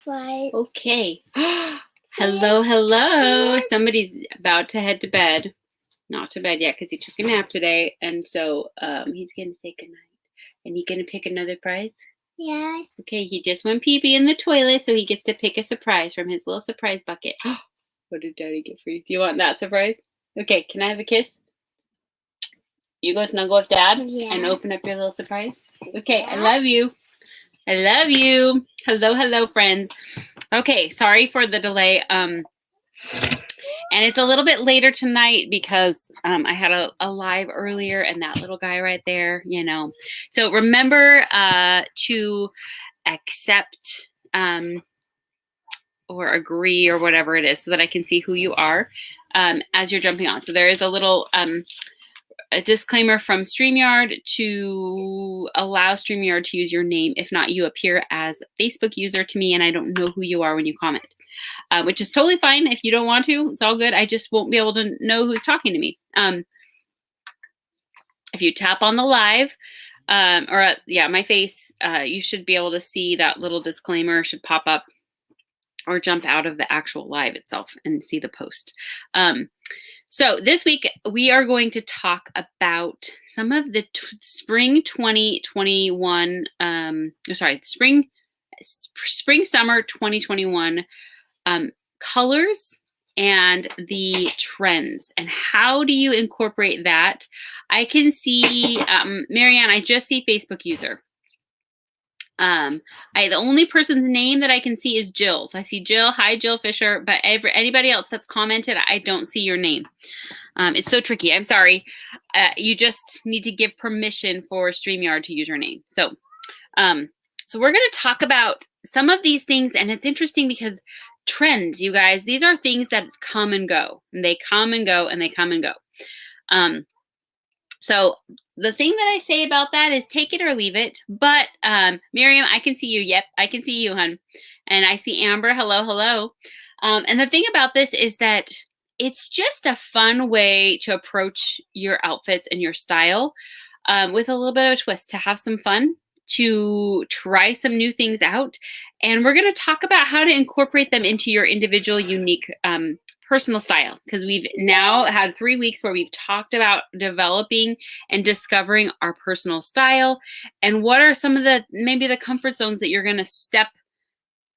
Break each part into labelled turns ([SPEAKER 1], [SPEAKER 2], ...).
[SPEAKER 1] Right.
[SPEAKER 2] Okay. Hello, hello. Somebody's about to head to bed. Not to bed yet because he took a nap today. And so he's going to say goodnight. And you going to pick another prize?
[SPEAKER 1] Yeah.
[SPEAKER 2] Okay, he just went pee-pee in the toilet, so he gets to pick a surprise from his little surprise bucket. What did Daddy get for you? Do you want that surprise? Okay, can I have a kiss? You go snuggle with Dad and open up your little surprise? Okay, I love you. I love you. Hello, hello, friends. Okay, sorry for the delay. And it's a little bit later tonight because I had a live earlier and that little guy right there, you know. So remember to accept or agree or whatever it is so that I can see who you are as you're jumping on. So there is a little a disclaimer from StreamYard to allow StreamYard to use your name. If not, you appear as a Facebook user to me and I don't know who you are when you comment. Which is totally fine. If you don't want to, it's all good. I just won't be able to know who's talking to me. If you tap on the live, my face, you should be able to see that little disclaimer should pop up or jump out of the actual live itself and see the post. So this week we are going to talk about some of the spring 2021, spring summer 2021 colors and the trends, and how do you incorporate that? I can see, Marianne, I just see Facebook user. The only person's name that I can see is Jill's. I see Jill. Hi, Jill Fisher. But anybody else that's commented, I don't see your name. It's so tricky. I'm sorry. You just need to give permission for StreamYard to use your name. So we're going to talk about some of these things, and it's interesting because trends, you guys, these are things that come and go, and they come and go, and they come and go. So the thing that I say about that is take it or leave it. But Miriam, I can see you. Yep, I can see you, hun. And I see Amber. Hello, hello. And the thing about this is that it's just a fun way to approach your outfits and your style with a little bit of a twist, to have some fun, to try some new things out. And we're going to talk about how to incorporate them into your individual, unique personal style, because we've now had 3 weeks where we've talked about developing and discovering our personal style, and what are some of maybe the comfort zones that you're going to step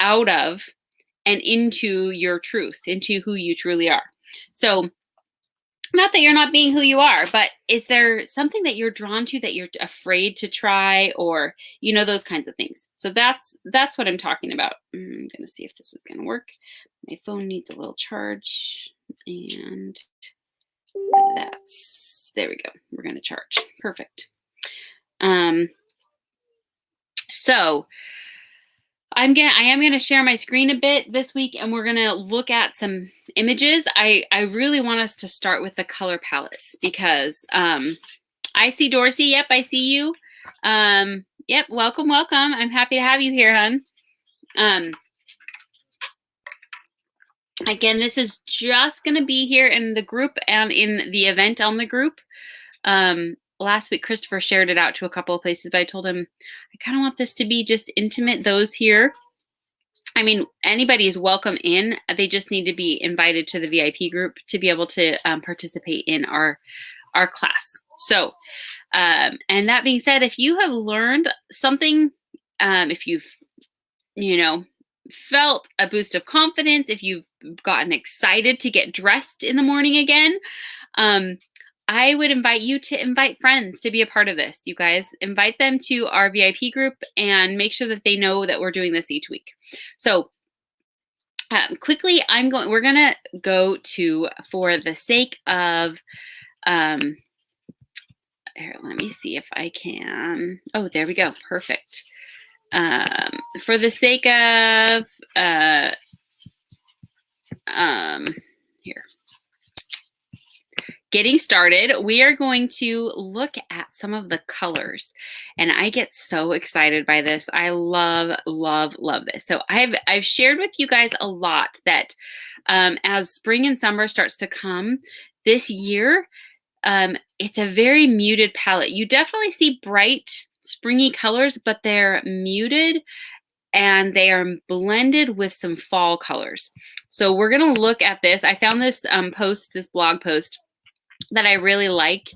[SPEAKER 2] out of and into your truth, into who you truly are. So not that you're not being who you are, but is there something that you're drawn to that you're afraid to try, or, you know, those kinds of things. So that's what I'm talking about. I'm going to see if this is going to work. My phone needs a little charge, and there we go. We're going to charge. Perfect. So I am going to share my screen a bit this week, and we're going to look at some images. I really want us to start with the color palettes, because I see Dorsey. Yep, I see you. Yep, welcome, welcome. I'm happy to have you here, hun. Again, this is just going to be here in the group and in the event on the group. Last week, Christopher shared it out to a couple of places, but I told him I kind of want this to be just intimate. Those here, I mean, anybody is welcome in. They just need to be invited to the VIP group to be able to participate in our class. So, and that being said, if you have learned something, if you've, felt a boost of confidence, if you've gotten excited to get dressed in the morning again, I would invite you to invite friends to be a part of this. You guys, invite them to our VIP group and make sure that they know that we're doing this each week. So quickly, we're gonna go to, for the sake of, here, let me see if I can. Oh, there we go. Perfect. For the sake of, here. Getting started, we are going to look at some of the colors, and I get so excited by this. I love, love, love this. So I've shared with you guys a lot that as spring and summer starts to come this year, it's a very muted palette. You definitely see bright, springy colors, but they're muted and they are blended with some fall colors. So we're going to look at this. I found this this blog post that I really like,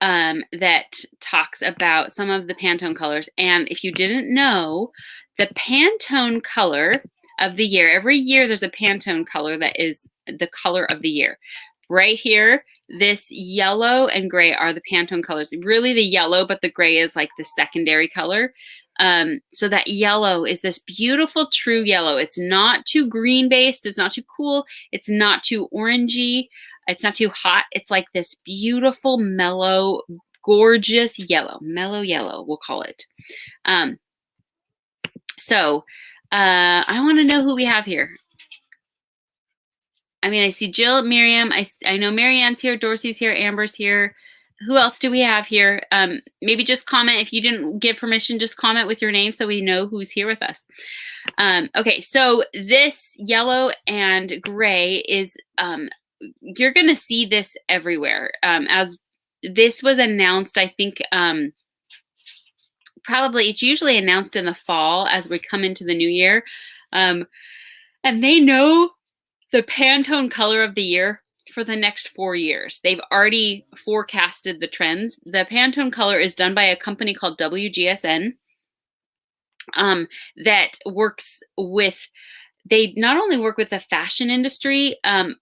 [SPEAKER 2] that talks about some of the Pantone colors. And if you didn't know, the Pantone color of the year, every year there's a Pantone color that is the color of the year. Right here, this yellow and gray are the Pantone colors. Really the yellow, but the gray is like the secondary color. So that yellow is this beautiful true yellow. It's not too green based. It's not too cool. It's not too orangey. It's not too hot. It's like this beautiful, mellow, gorgeous yellow. Mellow yellow, we'll call it. So I want to know who we have here. I mean, I see Jill, Miriam. I know Marianne's here, Dorsey's here, Amber's here. Who else do we have here? Maybe just comment. If you didn't give permission, just comment with your name so we know who's here with us. Okay, so this yellow and gray is, you're going to see this everywhere. As this was announced, I think probably it's usually announced in the fall as we come into the new year. And they know the Pantone color of the year for the next 4 years. They've already forecasted the trends. The Pantone color is done by a company called WGSN, that works with, they not only work with the fashion industry,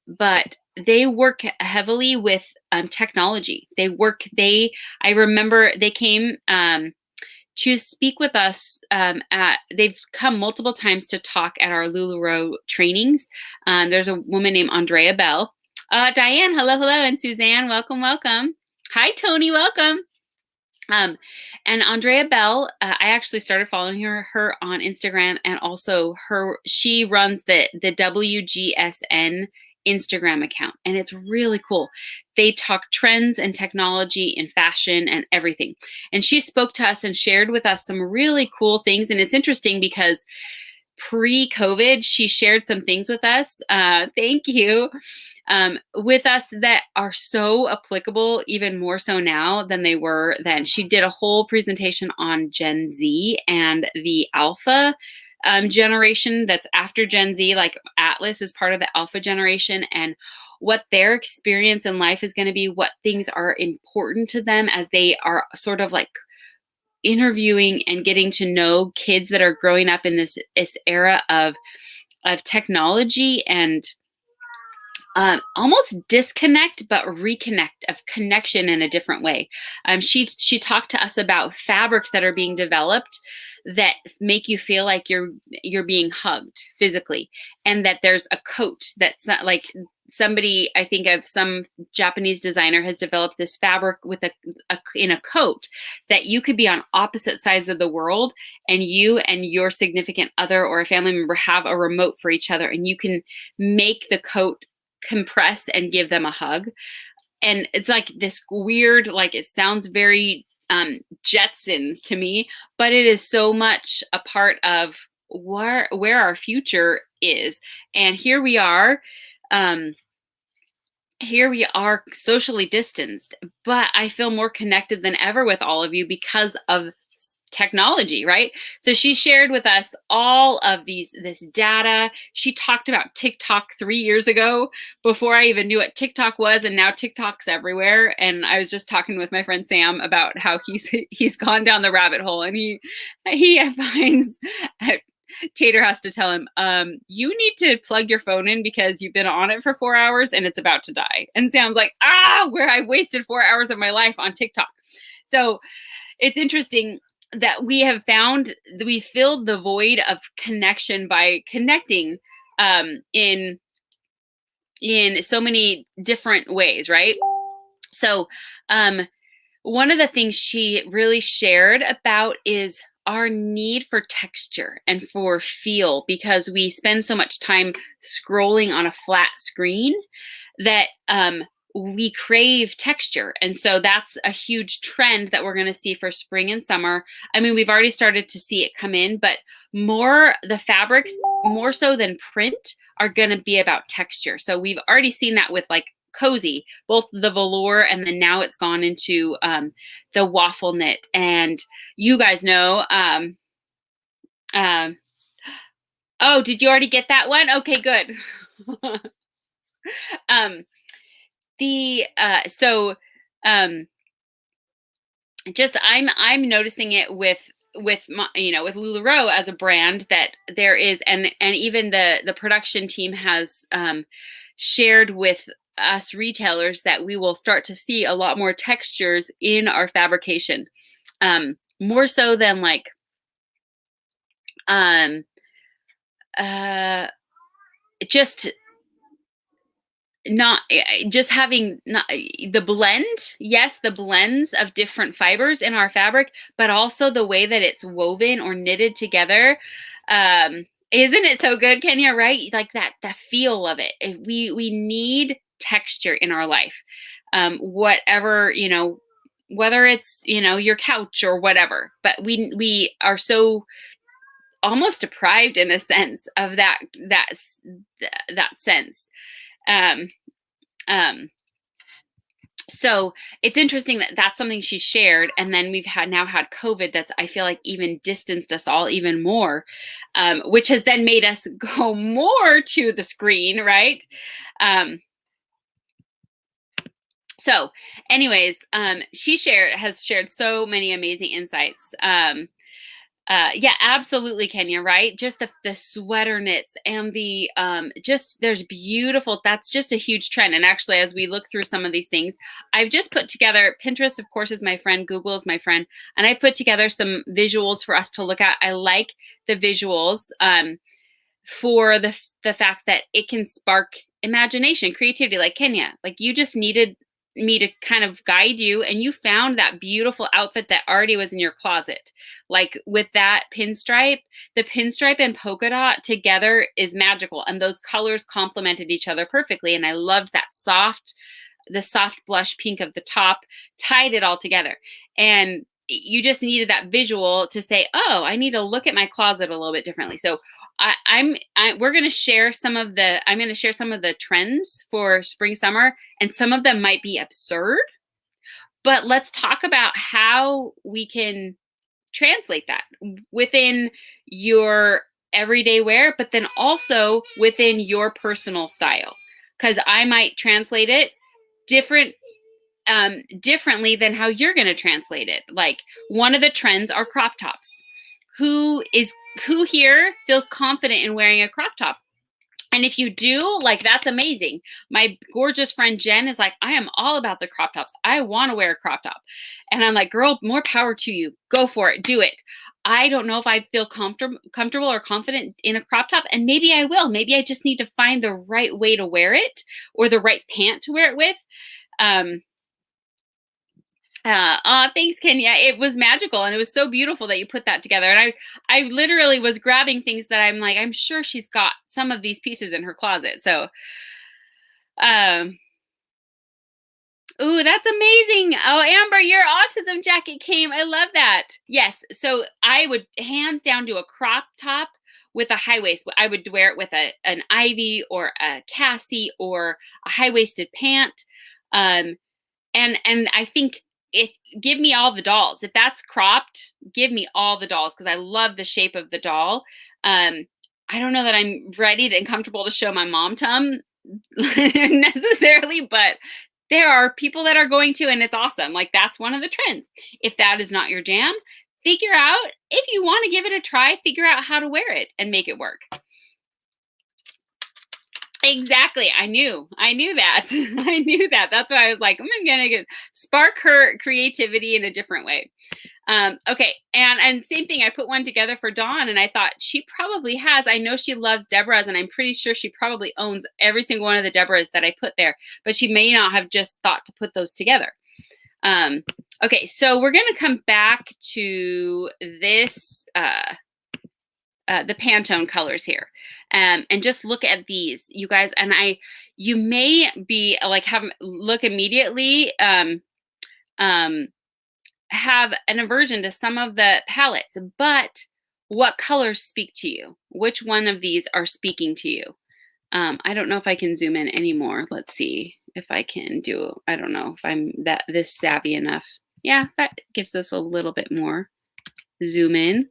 [SPEAKER 2] but they work heavily with technology. I remember they came to speak with us they've come multiple times to talk at our LuLaRoe trainings. There's a woman named Andrea Bell. Diane, hello, and Suzanne, welcome. Hi, Tony, welcome. And Andrea Bell, I actually started following her on Instagram, and also she runs the WGSN Instagram account, and it's really cool. They talk trends and technology and fashion and everything. And she spoke to us and shared with us some really cool things. And it's interesting because pre-COVID, she shared some things with us. Thank you. With us that are so applicable, even more so now than they were then. She did a whole presentation on Gen Z and the Alpha generation that's after Gen Z. Like Atlas is part of the Alpha generation, and what their experience in life is going to be, what things are important to them as they are sort of like interviewing and getting to know kids that are growing up in this era of technology and almost disconnect but reconnect, of connection in a different way. She talked to us about fabrics that are being developed that make you feel like you're being hugged physically, and that there's a coat that's not like somebody, I think of some Japanese designer has developed this fabric with in a coat that you could be on opposite sides of the world, and you and your significant other or a family member have a remote for each other, and you can make the coat compress and give them a hug. And it's like this weird, like it sounds very Jetsons to me, but it is so much a part of where our future is. And here we are socially distanced, but I feel more connected than ever with all of you because of technology, right? So she shared with us all of this data. She talked about TikTok 3 years ago, before I even knew what TikTok was, and now TikTok's everywhere. And I was just talking with my friend Sam about how he's gone down the rabbit hole, and he finds Tater has to tell him, you need to plug your phone in because you've been on it for 4 hours and it's about to die. And Sam's like, where I wasted 4 hours of my life on TikTok. So it's interesting that we filled the void of connection by connecting in so many different ways, right? So one of the things she really shared about is our need for texture and for feel, because we spend so much time scrolling on a flat screen that we crave texture. And so that's a huge trend that we're going to see for spring and summer. I mean, we've already started to see it come in, but the fabrics, more so than print, are going to be about texture. So we've already seen that with like cozy, both the velour, and then now it's gone into the waffle knit. And you guys know, Oh, did you already get that one? Okay, good. um, so just I'm noticing it with my, with LuLaRoe as a brand, that there is, and even the production team has shared with us retailers that we will start to see a lot more textures in our fabrication, more so than like um just not just having not the blend, yes, the blends of different fibers in our fabric, but also the way that it's woven or knitted together. Isn't it so good, Kenya? Right? Like that feel of it. We need texture in our life. Whatever, whether it's, your couch or whatever, but we are so almost deprived in a sense of that sense. Um, um, so it's interesting that that's something she shared, and then we've now had COVID that's, I feel like, even distanced us all even more, which has then made us go more to the screen, right? So anyways, she has shared so many amazing insights. Yeah, absolutely, Kenya, right? Just the sweater knits and the there's beautiful, that's just a huge trend. And actually, as we look through some of these things, I've just put together, Pinterest, of course, is my friend, Google is my friend, and I put together some visuals for us to look at. I like the visuals for the fact that it can spark imagination, creativity, like Kenya. Like, you just needed me to kind of guide you, and you found that beautiful outfit that already was in your closet. Like with that pinstripe, the pinstripe and polka dot together is magical, and those colors complemented each other perfectly. And I loved the soft blush pink of the top, tied it all together. And you just needed that visual to say, oh, I need to look at my closet a little bit differently. So we're going to share I'm going to share some of the trends for spring, summer, and some of them might be absurd, but let's talk about how we can translate that within your everyday wear, but then also within your personal style. Because I might translate it differently than how you're going to translate it. Like, one of the trends are crop tops. Who here feels confident in wearing a crop top? And if you do, like, that's amazing. My gorgeous friend Jen is like, I am all about the crop tops. I want to wear a crop top. And I'm like, girl, more power to you. Go for it. Do it. I don't know if I feel comfortable or confident in a crop top, and maybe I will. Maybe I just need to find the right way to wear it, or the right pant to wear it with. Thanks, Kenya. It was magical, and it was so beautiful that you put that together. And I literally was grabbing things that I'm like, I'm sure she's got some of these pieces in her closet. So, ooh, that's amazing. Oh, Amber, your autism jacket came. I love that. Yes. So I would hands down do a crop top with a high waist. I would wear it with an Ivy or a Cassie or a high-waisted pant. And I think, give me all the dolls. If that's cropped, give me all the dolls, because I love the shape of the doll. I don't know that I'm ready and comfortable to show my mom tum necessarily, but there are people that are going to, and it's awesome. Like, that's one of the trends. If that is not your jam, figure out, if you want to give it a try, figure out how to wear it and make it work. Exactly. I knew that. I knew that. That's why I was like, I'm going to spark her creativity in a different way. Okay. And same thing. I put one together for Dawn, and I thought she probably has. I know she loves Deborah's, and I'm pretty sure she probably owns every single one of the Deborah's that I put there, but she may not have just thought to put those together. Okay. So we're going to come back to this, the Pantone colors here, and just look at these, you guys. And you may be like, look immediately, have an aversion to some of the palettes, but what colors speak to you? Which one of these are speaking to you? I don't know if I can zoom in anymore. Let's see if I can I don't know if I'm this savvy enough. Yeah, that gives us a little bit more zoom in.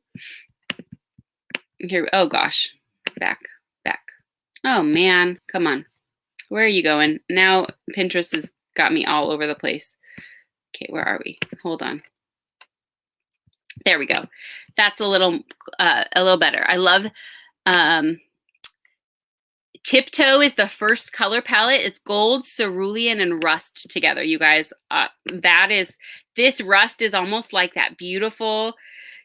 [SPEAKER 2] Here, oh gosh. back. Oh man, come on. Where are you going? Now Pinterest has got me all over the place. Okay, where are we? Hold on. There we go. That's a little better. I love Tiptoe is the first color palette. It's gold, cerulean, and rust together, you guys. This rust is almost like that beautiful.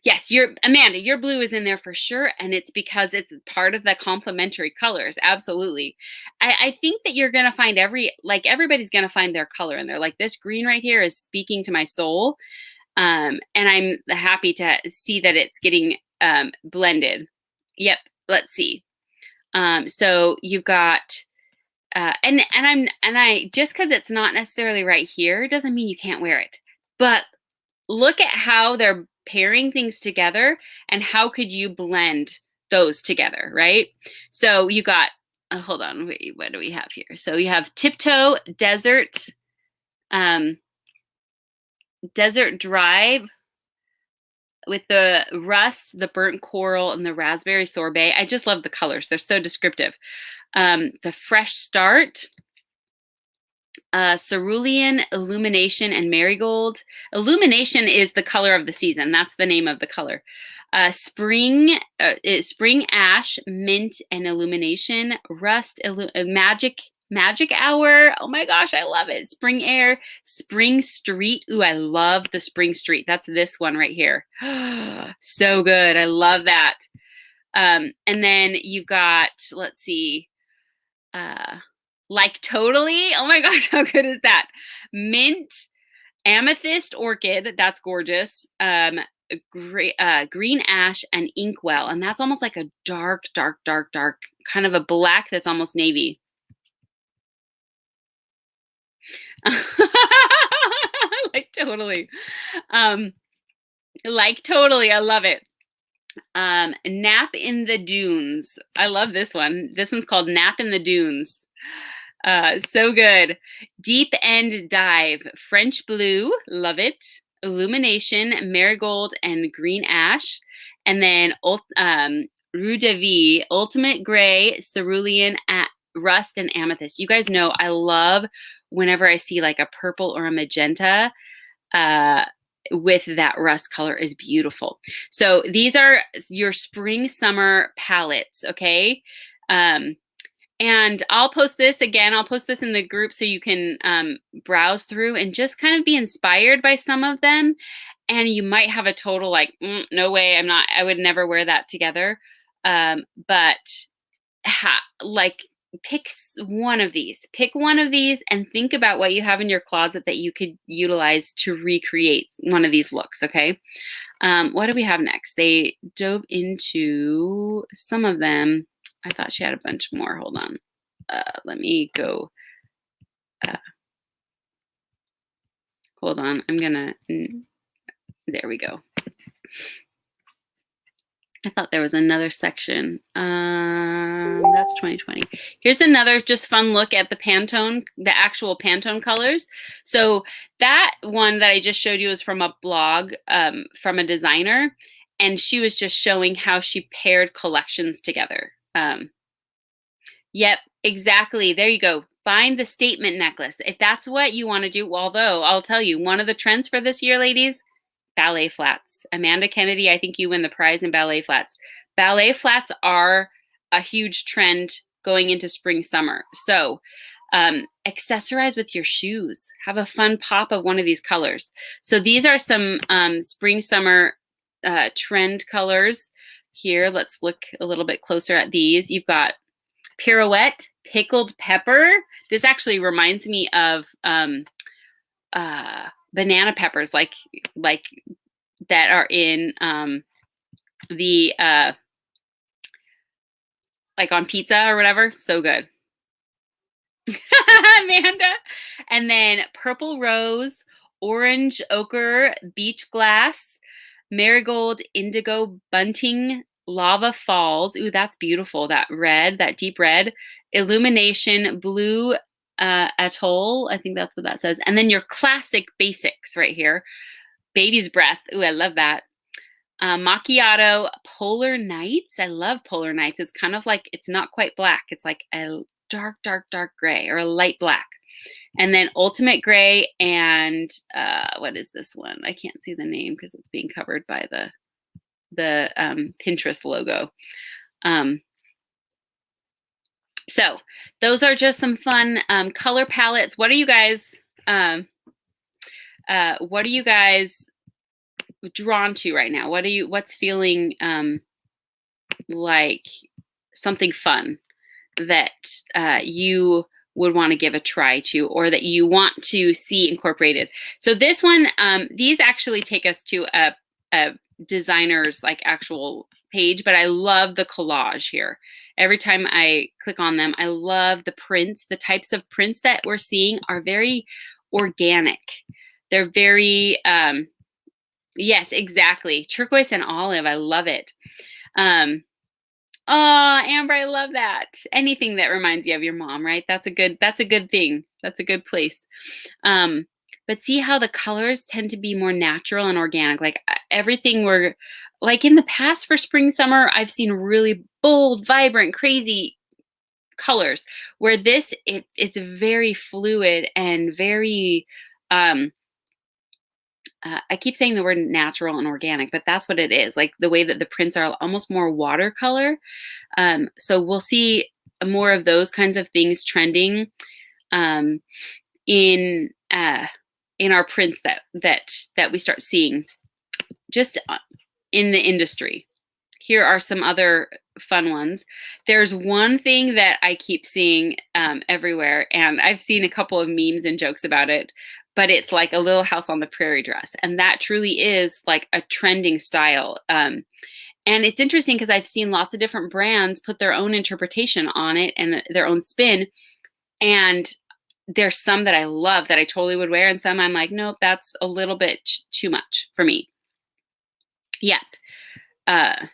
[SPEAKER 2] Yes, Amanda, your blue is in there for sure, and it's because it's part of the complementary colors. Absolutely. I think that you're gonna find everybody's gonna find their color in there. Like this green right here is speaking to my soul. And I'm happy to see that it's getting blended. Yep, let's see. So you've got and I just because it's not necessarily right here doesn't mean you can't wear it. But look at how they're pairing things together and how could you blend those together, right? So you got hold on, wait, what do we have here? So you have Tiptoe, Desert Drive with the rust, the burnt coral, and the raspberry sorbet. I just love the colors. They're so descriptive. The Fresh Start, Cerulean, Illumination, and Marigold. Illumination is the color of the season. That's the name of the color. Spring Ash, Mint, and Illumination. Rust, Magic Hour. Oh my gosh, I love it. Spring Air, Spring Street. Ooh, I love the Spring Street. That's this one right here. So good. I love that. And then you've got, let's see, Like Totally. Oh my gosh, how good is that? Mint, Amethyst Orchid. That's gorgeous. Green Ash, and Inkwell. And that's almost like a dark, kind of a black that's almost navy. Like Totally. Like Totally. I love it. Nap in the Dunes. I love this one. This one's called Nap in the Dunes. So good. Deep End Dive. French Blue. Love it. Illumination, Marigold, and Green Ash. And then Rue de Vie, Ultimate Gray, Cerulean, Rust, and Amethyst. You guys know I love whenever I see like a purple or a magenta with that rust color is beautiful. So these are your spring summer palettes, okay? And I'll post this again. I'll post this in the group so you can browse through and just kind of be inspired by some of them. And you might have a total like, no way, I would never wear that together. But pick one of these. Pick one of these and think about what you have in your closet that you could utilize to recreate one of these looks, okay? What do we have next? They dove into some of them. I thought she had a bunch more. Hold on. Let me go. Hold on. There we go. I thought there was another section. That's 2020. Here's another just fun look at the Pantone, the actual Pantone colors. So that one that I just showed you is from a blog from a designer, and she was just showing how she paired collections together. Yep, exactly. There you go. Find the statement necklace. If that's what you want to do, although I'll tell you, one of the trends for this year, ladies, ballet flats. Amanda Kennedy, I think you win the prize in ballet flats. Ballet flats are a huge trend going into spring, summer. So accessorize with your shoes. Have a fun pop of one of these colors. So these are some spring, summer trend colors. Here, let's look a little bit closer at these. You've got Pirouette, Pickled Pepper. This actually reminds me of banana peppers, like that are in the like on pizza or whatever. So good. Amanda. And then Purple Rose, Orange Ochre, Beach Glass, Marigold, Indigo, Bunting, Lava Falls. Ooh, that's beautiful. That red, that deep red. Illumination, Blue Atoll. I think that's what that says. And then your classic basics right here. Baby's Breath. Ooh, I love that. Macchiato Polar Nights. I love Polar Nights. It's kind of like, it's not quite black. It's like a dark, dark, dark gray or a light black. And then Ultimate Gray and what is this one? I can't see the name because it's being covered by the Pinterest logo. So those are just some fun color palettes. What are you guys drawn to right now? What's feeling like something fun that you would want to give a try to, or that you want to see incorporated? So this one, these actually take us to a designer's like actual page, but I love the collage here. Every time I click on them, I love the prints. The types of prints that we're seeing are very organic. They're very, yes, exactly. Turquoise and olive. I love it. Oh, Amber, I love that. Anything that reminds you of your mom, right? That's a good thing. That's a good place. But see how the colors tend to be more natural and organic. Like everything we're like in the past for spring, summer, I've seen really bold, vibrant, crazy colors, where this, it's very fluid and very, I keep saying the word natural and organic, but that's what it is. Like the way that the prints are almost more watercolor. So we'll see more of those kinds of things trending in our prints that we start seeing just in the industry. Here are some other fun ones. There's one thing that I keep seeing everywhere, and I've seen a couple of memes and jokes about it, but it's like a Little House on the Prairie dress. And that truly is like a trending style. And it's interesting because I've seen lots of different brands put their own interpretation on it and their own spin. And there's some that I love that I totally would wear, and some I'm like, nope, that's a little bit too much for me. Yeah. I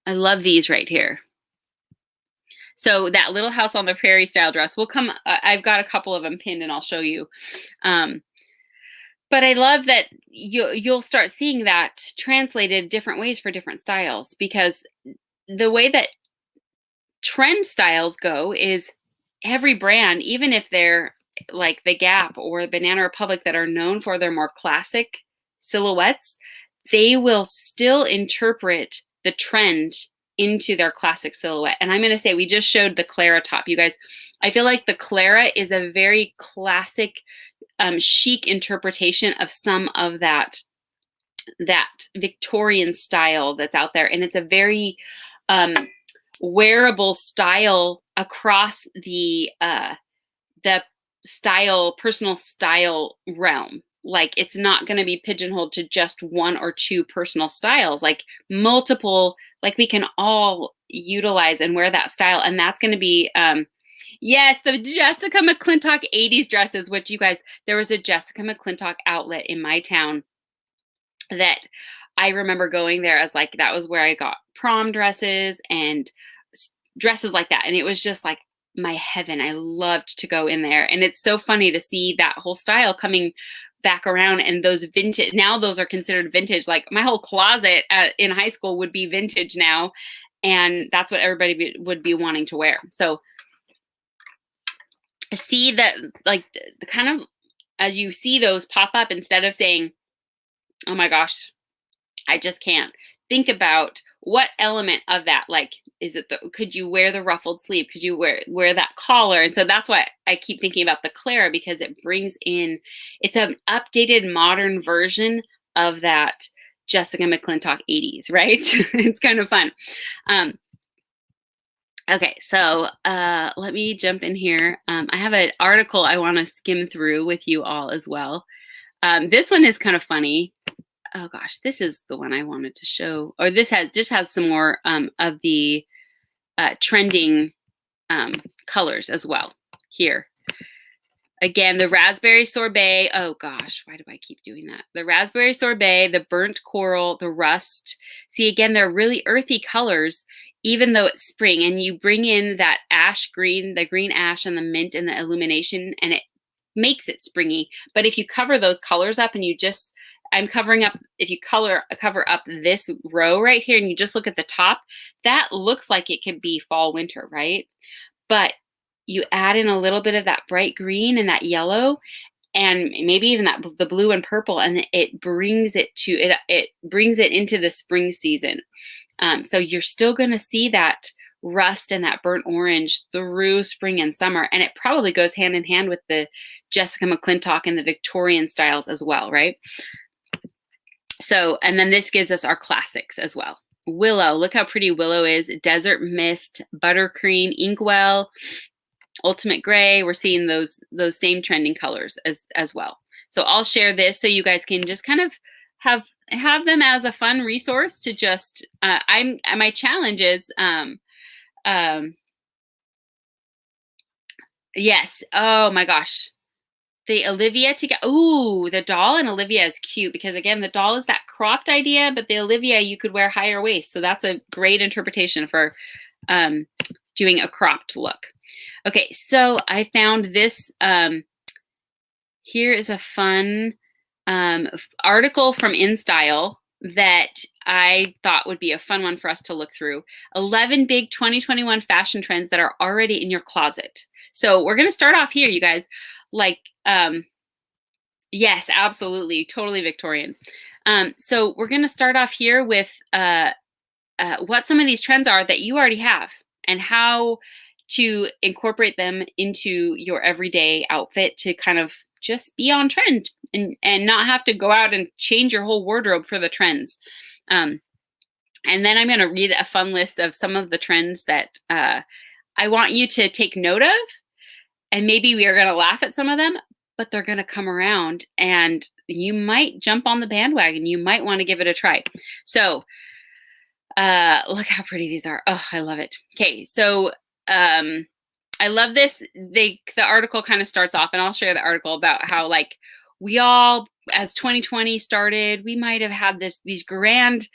[SPEAKER 2] love these right here. So that Little House on the Prairie style dress will come. I've got a couple of them pinned and I'll show you. But I love that you'll start seeing that translated different ways for different styles, because the way that trend styles go is every brand, even if they're like the Gap or Banana Republic that are known for their more classic silhouettes, they will still interpret the trend into their classic silhouette. And I'm going to say, we just showed the Clara top, you guys. I feel like the Clara is a very classic, chic interpretation of some of that Victorian style that's out there. And it's a very wearable style across the personal style realm. Like it's not going to be pigeonholed to just one or two personal styles, like multiple, like we can all utilize and wear that style. And that's going to be, yes, the Jessica McClintock 80s dresses, which you guys, there was a Jessica McClintock outlet in my town that I remember going there as like, that was where I got prom dresses and dresses like that. And it was just like my heaven. I loved to go in there. And it's so funny to see that whole style coming back around, and those vintage, now those are considered vintage. Like my whole closet in high school would be vintage now. And that's what everybody would be wanting to wear. So see that, like the kind of, as you see those pop up, instead of saying, oh my gosh, I just can't, think about what element of that, like, is it could you wear the ruffled sleeve? Could you wear that collar? And so that's why I keep thinking about the Clara, because it brings in, it's an updated modern version of that Jessica McClintock 80s, right? It's kind of fun. Okay, so let me jump in here. I have an article I want to skim through with you all as well. This one is kind of funny. Oh gosh, this is the one I wanted to show. Or this just has some more of the trending colors as well here. Again, the raspberry sorbet. Oh gosh, why do I keep doing that? The raspberry sorbet, the burnt coral, the rust. See, again, they're really earthy colors, even though it's spring. And you bring in that ash green, the green ash and the mint and the illumination, and it makes it springy. But if you cover those colors up and you just I'm covering up, if you cover up this row right here and you just look at the top, that looks like it could be fall, winter, right? But you add in a little bit of that bright green and that yellow, and maybe even the blue and purple, and it brings it to it brings it into the spring season. So you're still going to see that rust and that burnt orange through spring and summer, and it probably goes hand in hand with the Jessica McClintock and the Victorian styles as well, right? So, and then this gives us our classics as well. Willow, look how pretty Willow is. Desert Mist, Buttercream, Inkwell, Ultimate Gray. We're seeing those same trending colors as well. So I'll share this so you guys can just kind of have them as a fun resource to just, my challenge is, yes, oh my gosh. The Olivia together. Ooh, the doll and Olivia is cute because, again, the doll is that cropped idea, but the Olivia, you could wear higher waist. So that's a great interpretation for doing a cropped look. Okay, so I found this. Here is a fun article from InStyle that I thought would be a fun one for us to look through. 11 big 2021 fashion trends that are already in your closet. So we're going to start off here, you guys. Like, yes, absolutely. Totally Victorian. So we're going to start off here with what some of these trends are that you already have and how to incorporate them into your everyday outfit to kind of just be on trend and not have to go out and change your whole wardrobe for the trends. And then I'm going to read a fun list of some of the trends that I want you to take note of. And maybe we are going to laugh at some of them, but they're going to come around and you might jump on the bandwagon. You might want to give it a try. So look how pretty these are. Oh, I love it. Okay, so I love this. The article kind of starts off, and I'll share the article about how, like, we all, as 2020 started, we might have had these grand,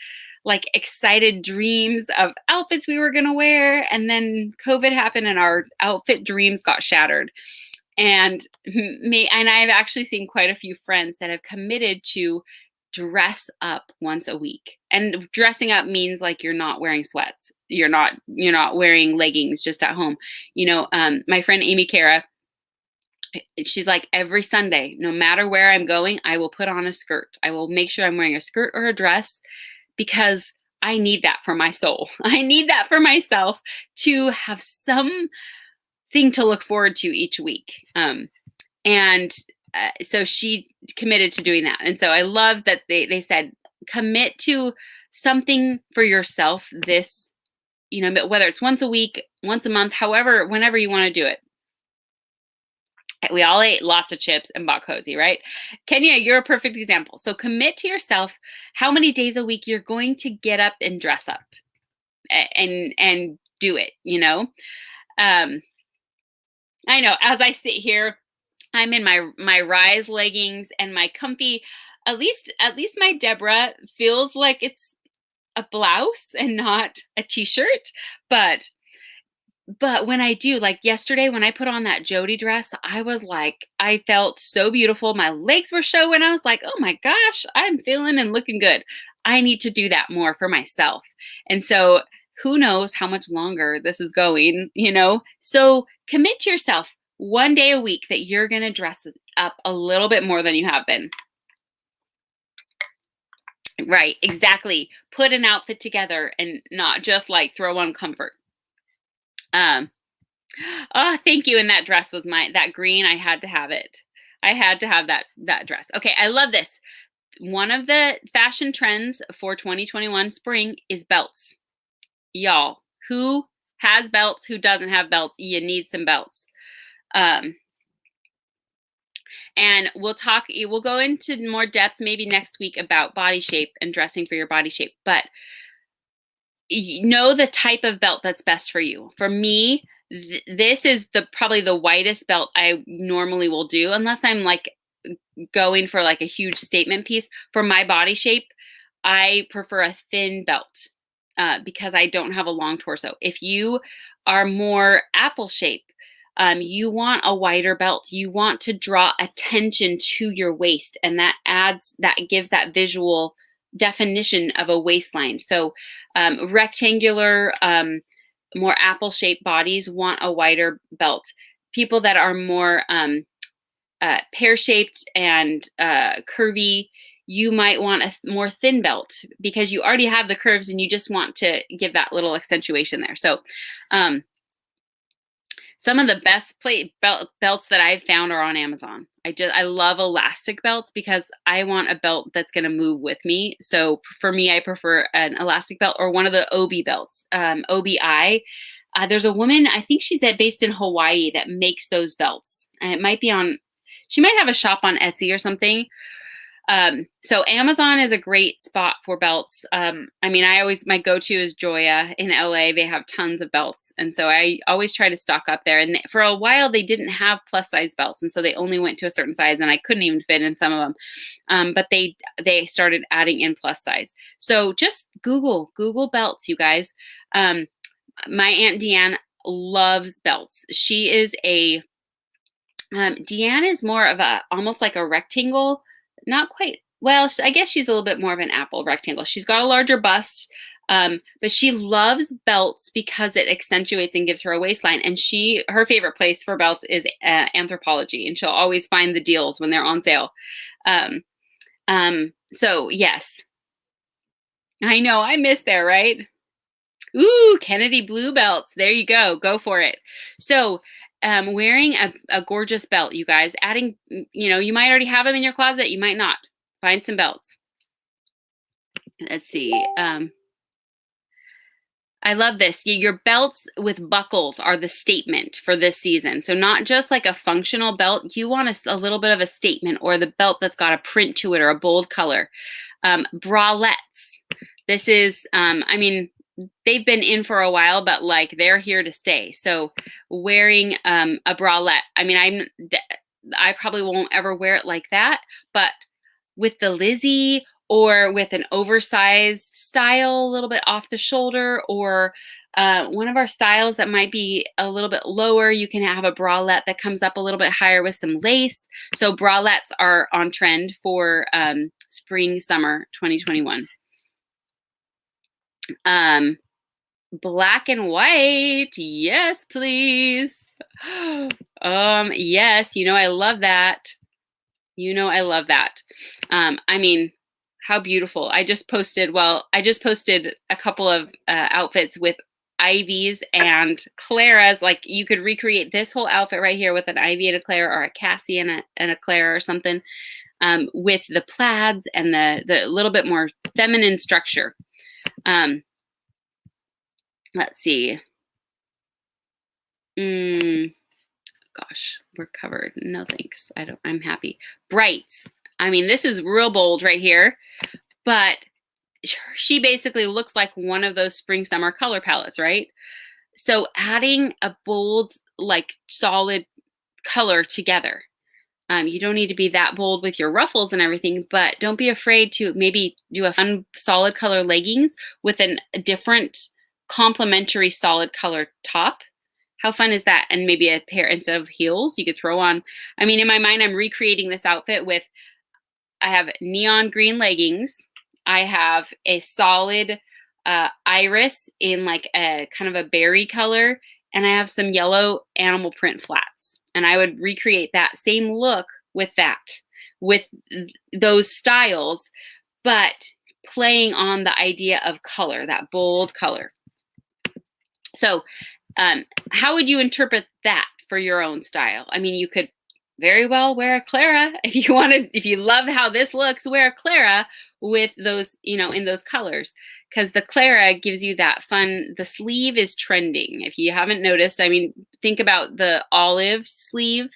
[SPEAKER 2] like, excited dreams of outfits we were going to wear. And then COVID happened and our outfit dreams got shattered. And I've actually seen quite a few friends that have committed to dress up once a week. And dressing up means, like, you're not wearing sweats. You're not wearing leggings just at home. You know, my friend Amy Cara, she's like, every Sunday, no matter where I'm going, I will put on a skirt. I will make sure I'm wearing a skirt or a dress, because I need that for my soul. I need that for myself to have something to look forward to each week. So she committed to doing that. And so I love that they said, commit to something for yourself this, you know, whether it's once a week, once a month, however, whenever you want to do it. We all ate lots of chips and bought cozy, right? Kenya, you're a perfect example. So commit to yourself how many days a week you're going to get up and dress up and do it, you know? I know, as I sit here, I'm in my Rise leggings and my comfy, at least my Deborah feels like it's a blouse and not a t-shirt, but when I do, like yesterday when I put on that Jody dress, I was like, I felt so beautiful. My legs were showing. I was like, oh my gosh, I'm feeling and looking good. I need to do that more for myself. And so who knows how much longer this is going, you know? So commit to yourself one day a week that you're going to dress up a little bit more than you have been. Right, exactly. Put an outfit together and not just like throw on comfort. Oh, thank you. And that dress was that green. I had to have it. I had to have that dress. Okay, I love this. One of the fashion trends for 2021 spring is belts. Y'all, who has belts? Who doesn't have belts? You need some belts. And we'll go into more depth maybe next week about body shape and dressing for your body shape, but know the type of belt that's best for you. For me, this is probably the widest belt I normally will do, unless I'm like going for like a huge statement piece. For my body shape, I prefer a thin belt because I don't have a long torso. If you are more apple shape, you want a wider belt. You want to draw attention to your waist, and that gives that visual definition of a waistline. So rectangular, more apple-shaped bodies want a wider belt. People that are more pear-shaped and curvy, you might want a more thin belt because you already have the curves and you just want to give that little accentuation there. So some of the best belts that I've found are on Amazon. I love elastic belts because I want a belt that's going to move with me. So for me, I prefer an elastic belt or one of the Obi belts, OBI. There's a woman, I think she's based in Hawaii, that makes those belts. And it might be she might have a shop on Etsy or something. So Amazon is a great spot for belts. I mean, my go-to is Joya in LA. They have tons of belts. And so I always try to stock up there. And for a while they didn't have plus size belts. And so they only went to a certain size and I couldn't even fit in some of them. But they started adding in plus size. So just Google belts, you guys. My Aunt Deanne loves belts. She is Deanne is more of almost like a rectangle. Not quite. Well, I guess she's a little bit more of an apple rectangle. She's got a larger bust, but she loves belts because it accentuates and gives her a waistline. And her favorite place for belts is Anthropologie, and she'll always find the deals when they're on sale. So yes, I know I missed there, right? Ooh, Kennedy blue belts. There you go. Go for it. So wearing a gorgeous belt, you guys, adding, you might already have them in your closet. You might not. Find some belts. Let's see. I love this. Your belts with buckles are the statement for this season. So not just like a functional belt. You want a little bit of a statement, or the belt that's got a print to it or a bold color. Bralettes. This is, I mean, they've been in for a while, but like they're here to stay. So wearing a bralette, I mean, I probably won't ever wear it like that, but with the Lizzie or with an oversized style, a little bit off the shoulder, or one of our styles that might be a little bit lower, you can have a bralette that comes up a little bit higher with some lace. So bralettes are on trend for spring, summer 2021. Black and white. Yes, please. Yes, I love that. I love that. I mean, how beautiful. I just posted a couple of outfits with Ivies and Claras. Like, you could recreate this whole outfit right here with an Ivy and a Clara, or a Cassie and a Clara or something, with the plaids and the little bit more feminine structure. Let's see. Gosh, we're covered. No thanks. I'm happy. Brights. I mean, this is real bold right here, but she basically looks like one of those spring summer color palettes, right? So adding a bold, like solid color together. You don't need to be that bold with your ruffles and everything, but don't be afraid to maybe do a fun solid color leggings with a different complementary solid color top. How fun is that? And maybe a pair, instead of heels, you could throw on. I mean, in my mind, I'm recreating this outfit with, I have neon green leggings. I have a solid iris in like a kind of a berry color. And I have some yellow animal print flats. And I would recreate that same look with those styles, but playing on the idea of color, that bold color. So how would you interpret that for your own style? I mean, you could very well wear a Clara if you love how this looks, wear a Clara with those, in those colors, because the Clara gives you that fun. The sleeve is trending. If you haven't noticed, I mean, think about the olive sleeve,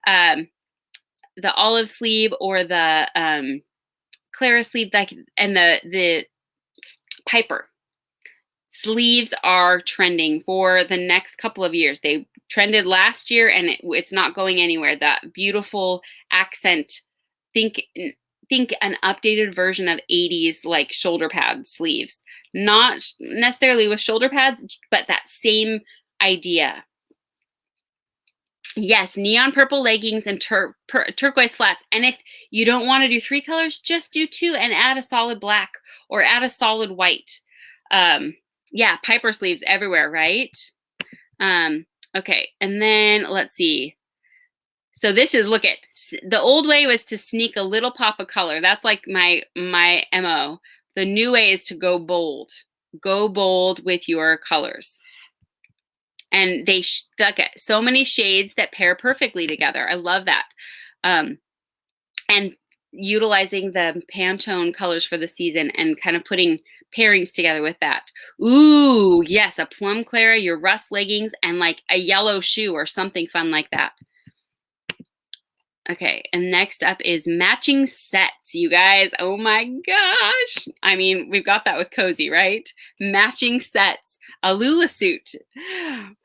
[SPEAKER 2] or the Clara sleeve, and the Piper. Sleeves are trending for the next couple of years. They trended last year, and it's not going anywhere. That beautiful accent. Think an updated version of 80s like shoulder pad sleeves. Not necessarily with shoulder pads, but that same idea. Yes, neon purple leggings and turquoise flats. And if you don't want to do 3 colors, just do 2 and add a solid black or add a solid white. Yeah, Piper sleeves everywhere, right? Okay, and then let's see. So this is, look at, the old way was to sneak a little pop of color. That's like my MO. The new way is to go bold. Go bold with your colors. And they stuck it. So many shades that pair perfectly together. I love that. And utilizing the Pantone colors for the season and kind of putting pairings together with that. Ooh, yes, a plum Clara, your rust leggings, and like a yellow shoe or something fun like that. Okay, and next up is matching sets, you guys. Oh my gosh. I mean, we've got that with Cozy, right? Matching sets. A Lula suit.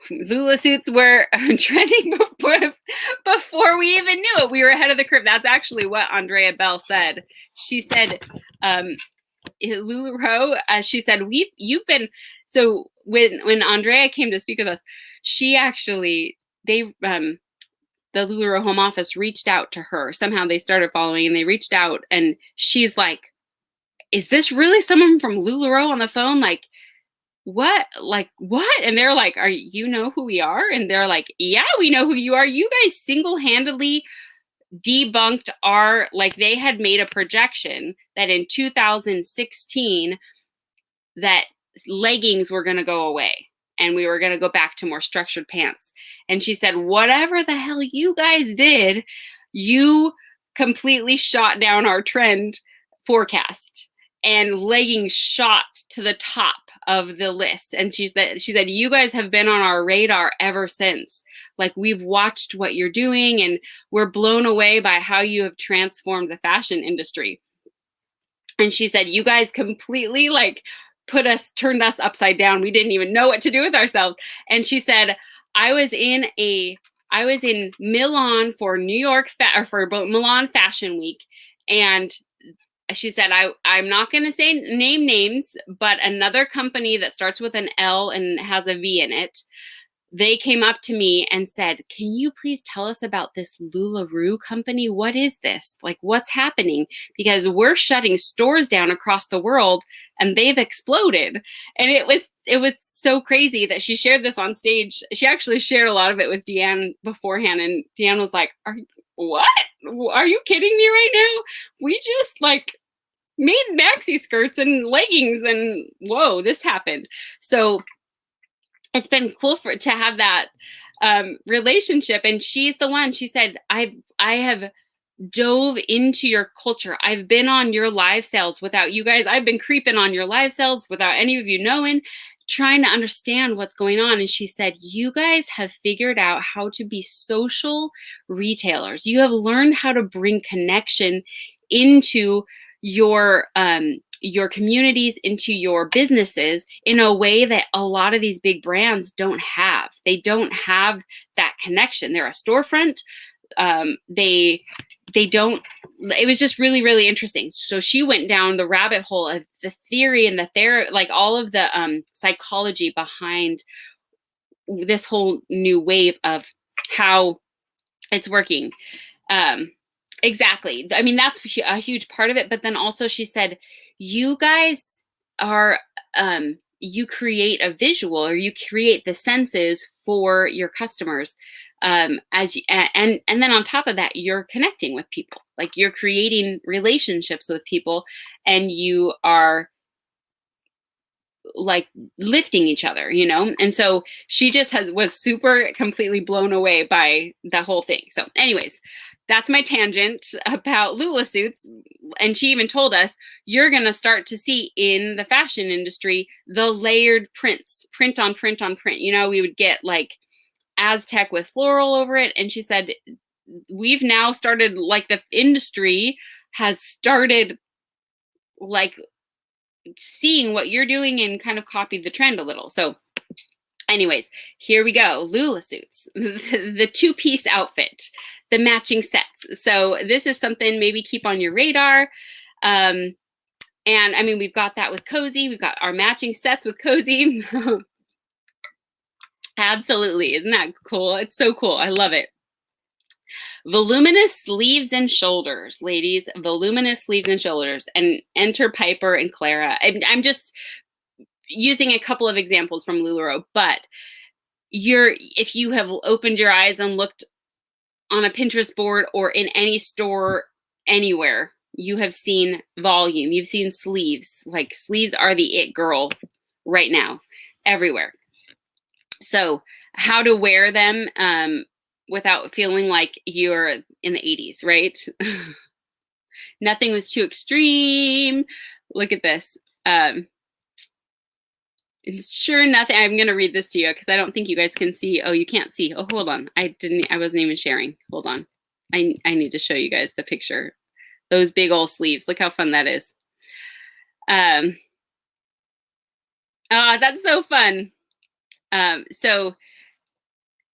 [SPEAKER 2] Lula suits were trending before we even knew it. We were ahead of the curve. That's actually what Andrea Bell said. She said, LuLaRoe, she said, you've been, so when Andrea came to speak with us, she actually, the LuLaRoe home office reached out to her. Somehow they started following and they reached out and she's like, is this really someone from LuLaRoe on the phone? Like, what? Like, what? And they're like, you know who we are? And they're like, yeah, we know who you are. You guys single-handedly debunked like they had made a projection that in 2016 that leggings were going to go away and we were going to go back to more structured pants. And she said, whatever the hell you guys did, you completely shot down our trend forecast and leggings shot to the top of the list. And she said, you guys have been on our radar ever since. Like, we've watched what you're doing and we're blown away by how you have transformed the fashion industry. And she said, you guys completely like turned us upside down. We didn't even know what to do with ourselves. And she said, I was in Milan for Milan Fashion Week. And she said, I'm not going to name names, but another company that starts with an L and has a V in it, they came up to me and said, can you please tell us about this LuLaRoe company? What is this? Like, what's happening? Because we're shutting stores down across the world and they've exploded. And it was so crazy that she shared this on stage. She actually shared a lot of it with Deanne beforehand. And Deanne was like, what? Are you kidding me right now? We just like made maxi skirts and leggings and whoa, this happened. So it's been cool to have that relationship. And she's the one, she said, I have dove into your culture. I've been on your live sales without you guys. I've been creeping on your live sales without any of you knowing, trying to understand what's going on. And she said, you guys have figured out how to be social retailers. You have learned how to bring connection into your communities, into your businesses in a way that a lot of these big brands don't have. They don't have that connection. They're a storefront. They don't, it was just really, really interesting. So she went down the rabbit hole of the theory and like all of the psychology behind this whole new wave of how it's working. Exactly. I mean, that's a huge part of it. But then also she said, you guys are, you create a visual or you create the senses for your customers. And then on top of that, you're connecting with people, like you're creating relationships with people and you are like lifting each other, you know? And so she just was super completely blown away by the whole thing. So anyways, that's my tangent about Lula suits. And she even told us, you're going to start to see in the fashion industry, the layered prints, print on print on print. You know, we would get like Aztec with floral over it. And she said, we've now started, like the industry has started like seeing what you're doing and kind of copied the trend a little. So anyways, here we go. Lula suits, the two-piece outfit, the matching sets. So this is something maybe keep on your radar. And I mean, we've got that with Cozy. We've got our matching sets with Cozy. Absolutely. Isn't that cool? It's so cool. I love it. Voluminous sleeves and shoulders, ladies. Voluminous sleeves and shoulders. And enter Piper and Clara. I'm just using a couple of examples from LuLaRoe, but if you have opened your eyes and looked on a Pinterest board or in any store anywhere, you have seen volume. You've seen sleeves. Like, sleeves are the it girl right now, everywhere. So how to wear them without feeling like you're in the 80s, right? Nothing was too extreme. Look at this. Sure, nothing. I'm going to read this to you because I don't think you guys can see. Oh, you can't see. Oh, hold on. I wasn't even sharing. Hold on. I need to show you guys the picture. Those big old sleeves. Look how fun that is. Oh, that's so fun. So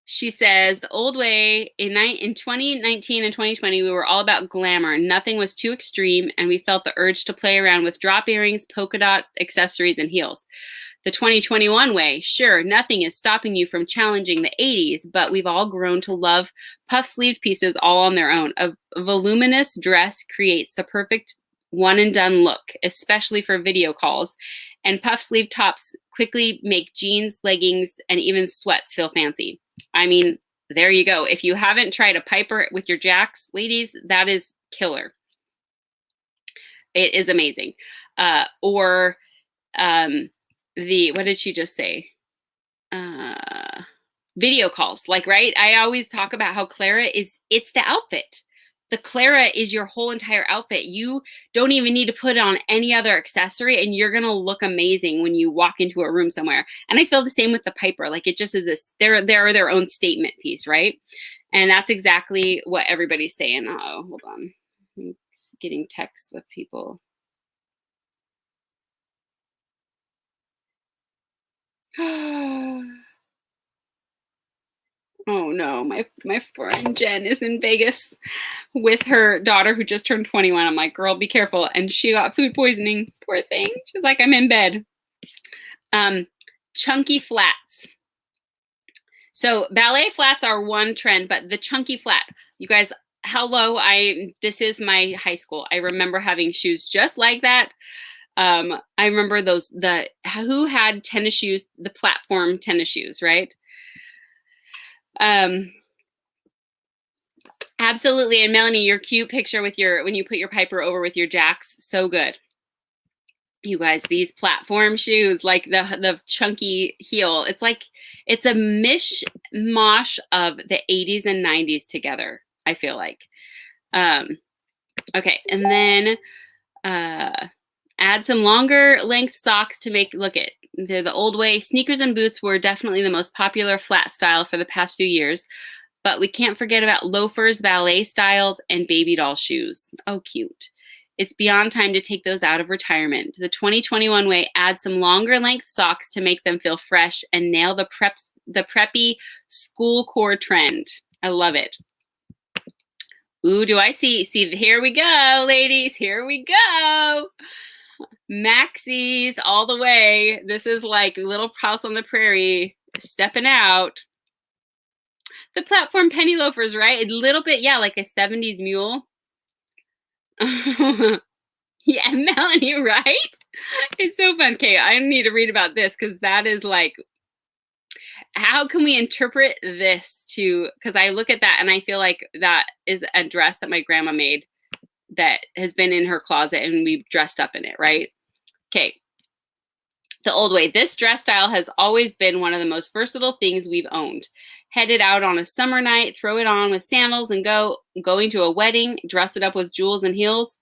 [SPEAKER 2] she says, the old way, in 2019 and 2020, we were all about glamour. Nothing was too extreme, and we felt the urge to play around with drop earrings, polka dot accessories, and heels. The 2021 way, sure, nothing is stopping you from challenging the 80s, but we've all grown to love puff-sleeved pieces all on their own. A voluminous dress creates the perfect one-and-done look, especially for video calls, and puff-sleeve tops quickly make jeans, leggings, and even sweats feel fancy. I mean, there you go. If you haven't tried a Piper with your jacks, ladies, that is killer. It is amazing. What did she just say? Video calls, like, right? I always talk about how Clara it's the outfit. The Clara is your whole entire outfit. You don't even need to put on any other accessory, and you're going to look amazing when you walk into a room somewhere. And I feel the same with the Piper. Like, it just is they're their own statement piece, right? And that's exactly what everybody's saying. Uh-oh, hold on. I'm getting texts with people. Oh no, my friend Jen is in Vegas with her daughter who just turned 21. I'm like, girl, be careful. And she got food poisoning. Poor thing. She's like, I'm in bed. Chunky flats. So ballet flats are one trend, but the chunky flat, you guys, hello, this is my high school. I remember having shoes just like that. I remember who had tennis shoes, the platform tennis shoes, right? Absolutely. And Melanie, your cute picture with when you put your Piper over with your jacks, so good. You guys, these platform shoes, like the chunky heel, it's a mishmash of the 80s and 90s together, I feel like. Okay, and then add some longer length socks to look at the old way. Sneakers and boots were definitely the most popular flat style for the past few years, but we can't forget about loafers, ballet styles, and baby doll shoes. Oh, cute. It's beyond time to take those out of retirement. The 2021 way, add some longer length socks to make them feel fresh and nail the preppy school core trend. I love it. Ooh, do I see, here we go, ladies, here we go. Maxis all the way. This is like Little House on the Prairie stepping out. The platform penny loafers, right? A little bit, yeah, like a 70s mule. Yeah, Melanie, right? It's so fun. Okay, I need to read about this because that is like, how can we interpret this because I look at that and I feel like that is a dress that my grandma made that has been in her closet and we've dressed up in it, right? Okay. The old way. This dress style has always been one of the most versatile things we've owned. Headed out on a summer night, throw it on with sandals and going to a wedding, dress it up with jewels and heels.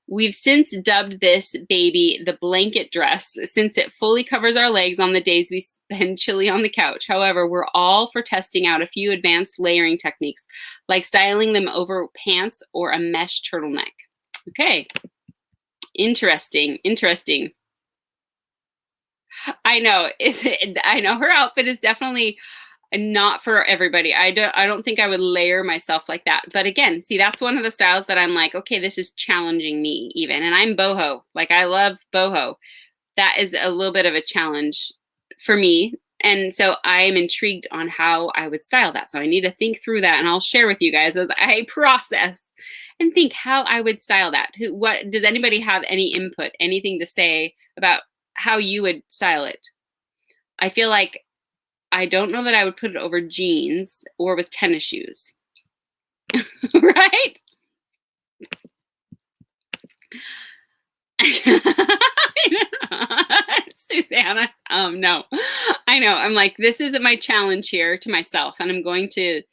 [SPEAKER 2] We've since dubbed this baby the blanket dress since it fully covers our legs on the days we spend chilly on the couch. However, we're all for testing out a few advanced layering techniques, like styling them over pants or a mesh turtleneck. Okay. Interesting. I know. I know her outfit is definitely not for everybody. I don't think I would layer myself like that. But again, see, that's one of the styles that I'm like, okay, this is challenging me even. And I'm boho. Like, I love boho. That is a little bit of a challenge for me. And so I am intrigued on how I would style that. So I need to think through that, and I'll share with you guys as I process and think how I would style that. What does anybody have any input, anything to say about how you would style it? I feel like I don't know that I would put it over jeans or with tennis shoes. Right? Susanna, no. I know. I'm like, this isn't my challenge here to myself, and I'm going to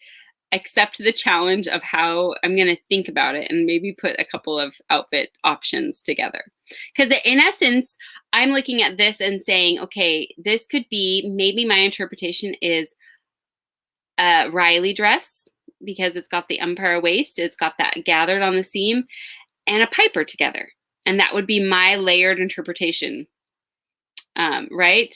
[SPEAKER 2] accept the challenge of how I'm going to think about it and maybe put a couple of outfit options together. Because in essence, I'm looking at this and saying, okay, this could be, maybe my interpretation is a Riley dress because it's got the umpire waist, it's got that gathered on the seam, and a Piper together. And that would be my layered interpretation, right?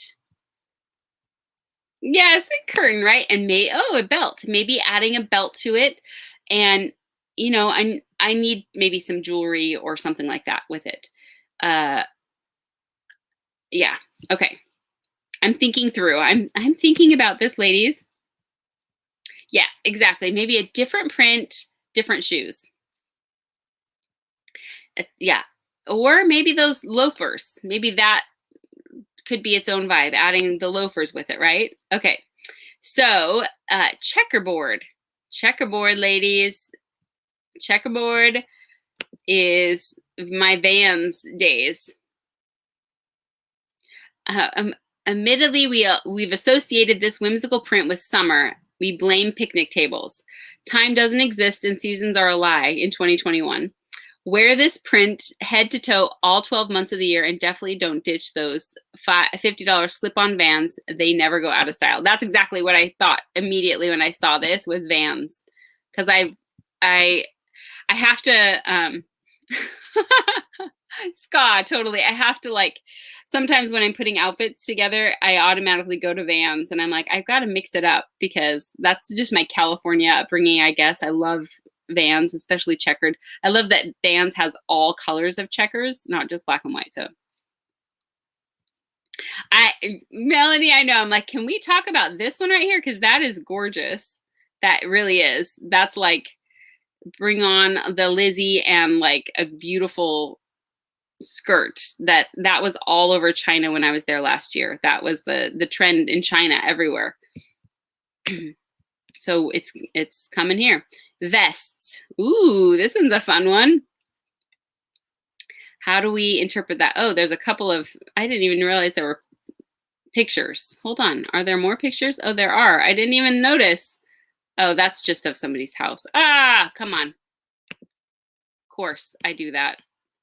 [SPEAKER 2] Yes, a curtain, right? And a belt. Maybe adding a belt to it, and you know, I need maybe some jewelry or something like that with it. Yeah. Okay. I'm thinking through. I'm thinking about this, ladies. Yeah, exactly. Maybe a different print, different shoes. Yeah. Or maybe those loafers. Maybe that could be its own vibe, adding the loafers with it, right? Okay. So, checkerboard. Checkerboard, ladies. Checkerboard is my Vans days. Admittedly, we've associated this whimsical print with summer. We blame picnic tables. Time doesn't exist and seasons are a lie in 2021. Wear this print head to toe all 12 months of the year, and definitely don't ditch those $50 slip-on Vans. They never go out of style. That's exactly what I thought immediately when I saw this was Vans, because I have to Scott, totally. I have to, like, sometimes when I'm putting outfits together, I automatically go to Vans, and I'm like, I've got to mix it up because that's just my California upbringing, I guess. I love Vans, especially checkered. I love that Vans has all colors of checkers, not just black and white. So Melanie, I know, I'm like, can we talk about this one right here? Because that is gorgeous. That really is. That's like, bring on the Lizzie, and like a beautiful skirt that was all over China when I was there last year. That was the trend in China everywhere. So it's coming here. Vests. Ooh, this one's a fun one. How do we interpret that? Oh, there's a couple of, I didn't even realize there were pictures. Hold on. Are there more pictures? Oh, there are. I didn't even notice. Oh, that's just of somebody's house. Ah, come on. Of course, I do that.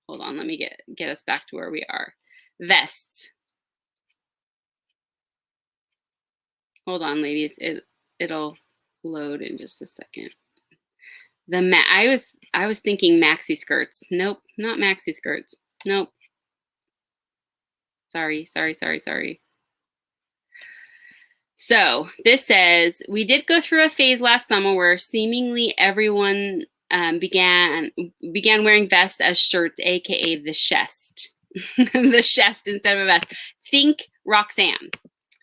[SPEAKER 2] Hold on, let me get us back to where we are. Vests. Hold on, ladies. It'll load in just a second. I was thinking maxi skirts. Nope, not maxi skirts. Nope. Sorry. So this says, we did go through a phase last summer where seemingly everyone began wearing vests as shirts, aka the chest. The chest instead of a vest. Think Roxanne.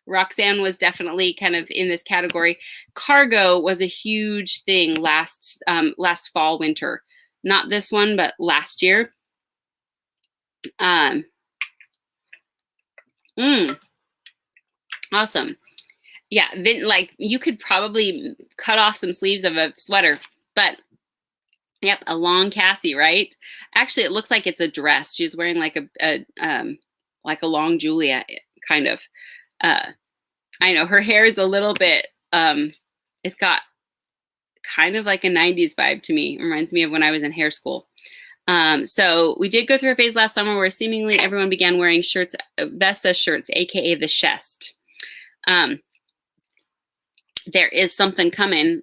[SPEAKER 2] Roxanne was definitely kind of in this category. Cargo was a huge thing last fall, winter. Not this one, but last year. Awesome. Yeah, then, like, you could probably cut off some sleeves of a sweater, but yep, a long Cassie, right? Actually, it looks like it's a dress. She's wearing like a long Julia kind of. I know her hair is a little bit, it's got kind of like a 90s vibe to me. It reminds me of when I was in hair school. So we did go through a phase last summer where seemingly everyone began wearing shirts, vests as shirts, aka the chest. There is something coming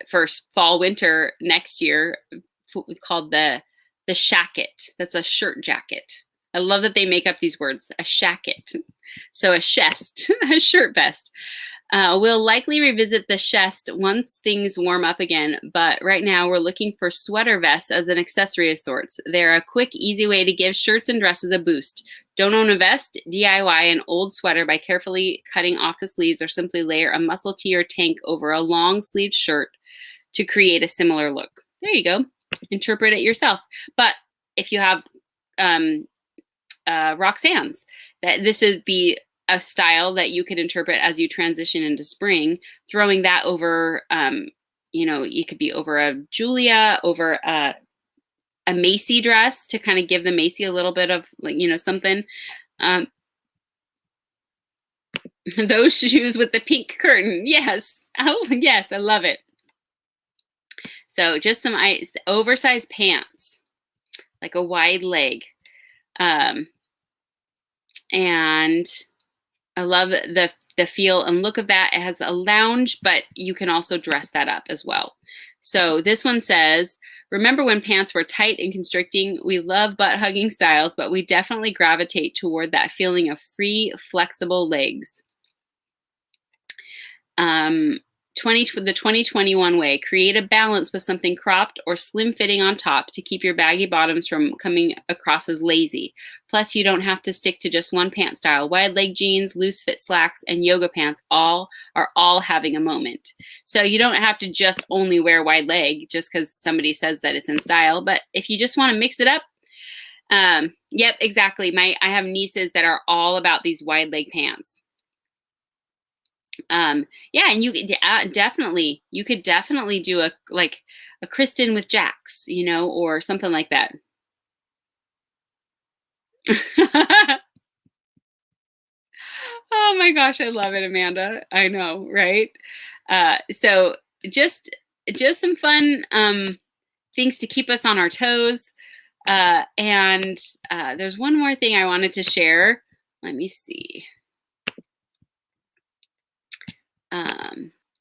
[SPEAKER 2] for fall winter next year called the shacket. That's a shirt jacket. I love that they make up these words, a shacket. So a chest, a shirt vest. We'll likely revisit the chest once things warm up again, but right now we're looking for sweater vests as an accessory of sorts. They're a quick, easy way to give shirts and dresses a boost. Don't own a vest? DIY an old sweater by carefully cutting off the sleeves or simply layer a muscle tee or tank over a long-sleeved shirt to create a similar look. There you go. Interpret it yourself. But if you have Roxanne's, that this would be a style that you could interpret as you transition into spring, throwing that over, you could be over a Julia, over a Macy dress to kind of give the Macy a little bit of, something. Those shoes with the pink curtain. Yes. Oh, yes. I love it. So just some oversized pants, like a wide leg. And I love the feel and look of that. It has a lounge, but you can also dress that up as well. So this one says, remember when pants were tight and constricting? We love butt hugging styles, but we definitely gravitate toward that feeling of free, flexible legs. The 2021 way, create a balance with something cropped or slim fitting on top to keep your baggy bottoms from coming across as lazy. Plus, you don't have to stick to just one pant style. Wide leg jeans, loose fit slacks, and yoga pants are all having a moment. So you don't have to just only wear wide leg just because somebody says that it's in style. But if you just want to mix it up, yep, exactly. I have nieces that are all about these wide leg pants. Yeah, and you could definitely do a Kristen with Jax, or something like that. Oh my gosh, I love it, Amanda. I know, right? So just some fun things to keep us on our toes. And there's one more thing I wanted to share. Let me see.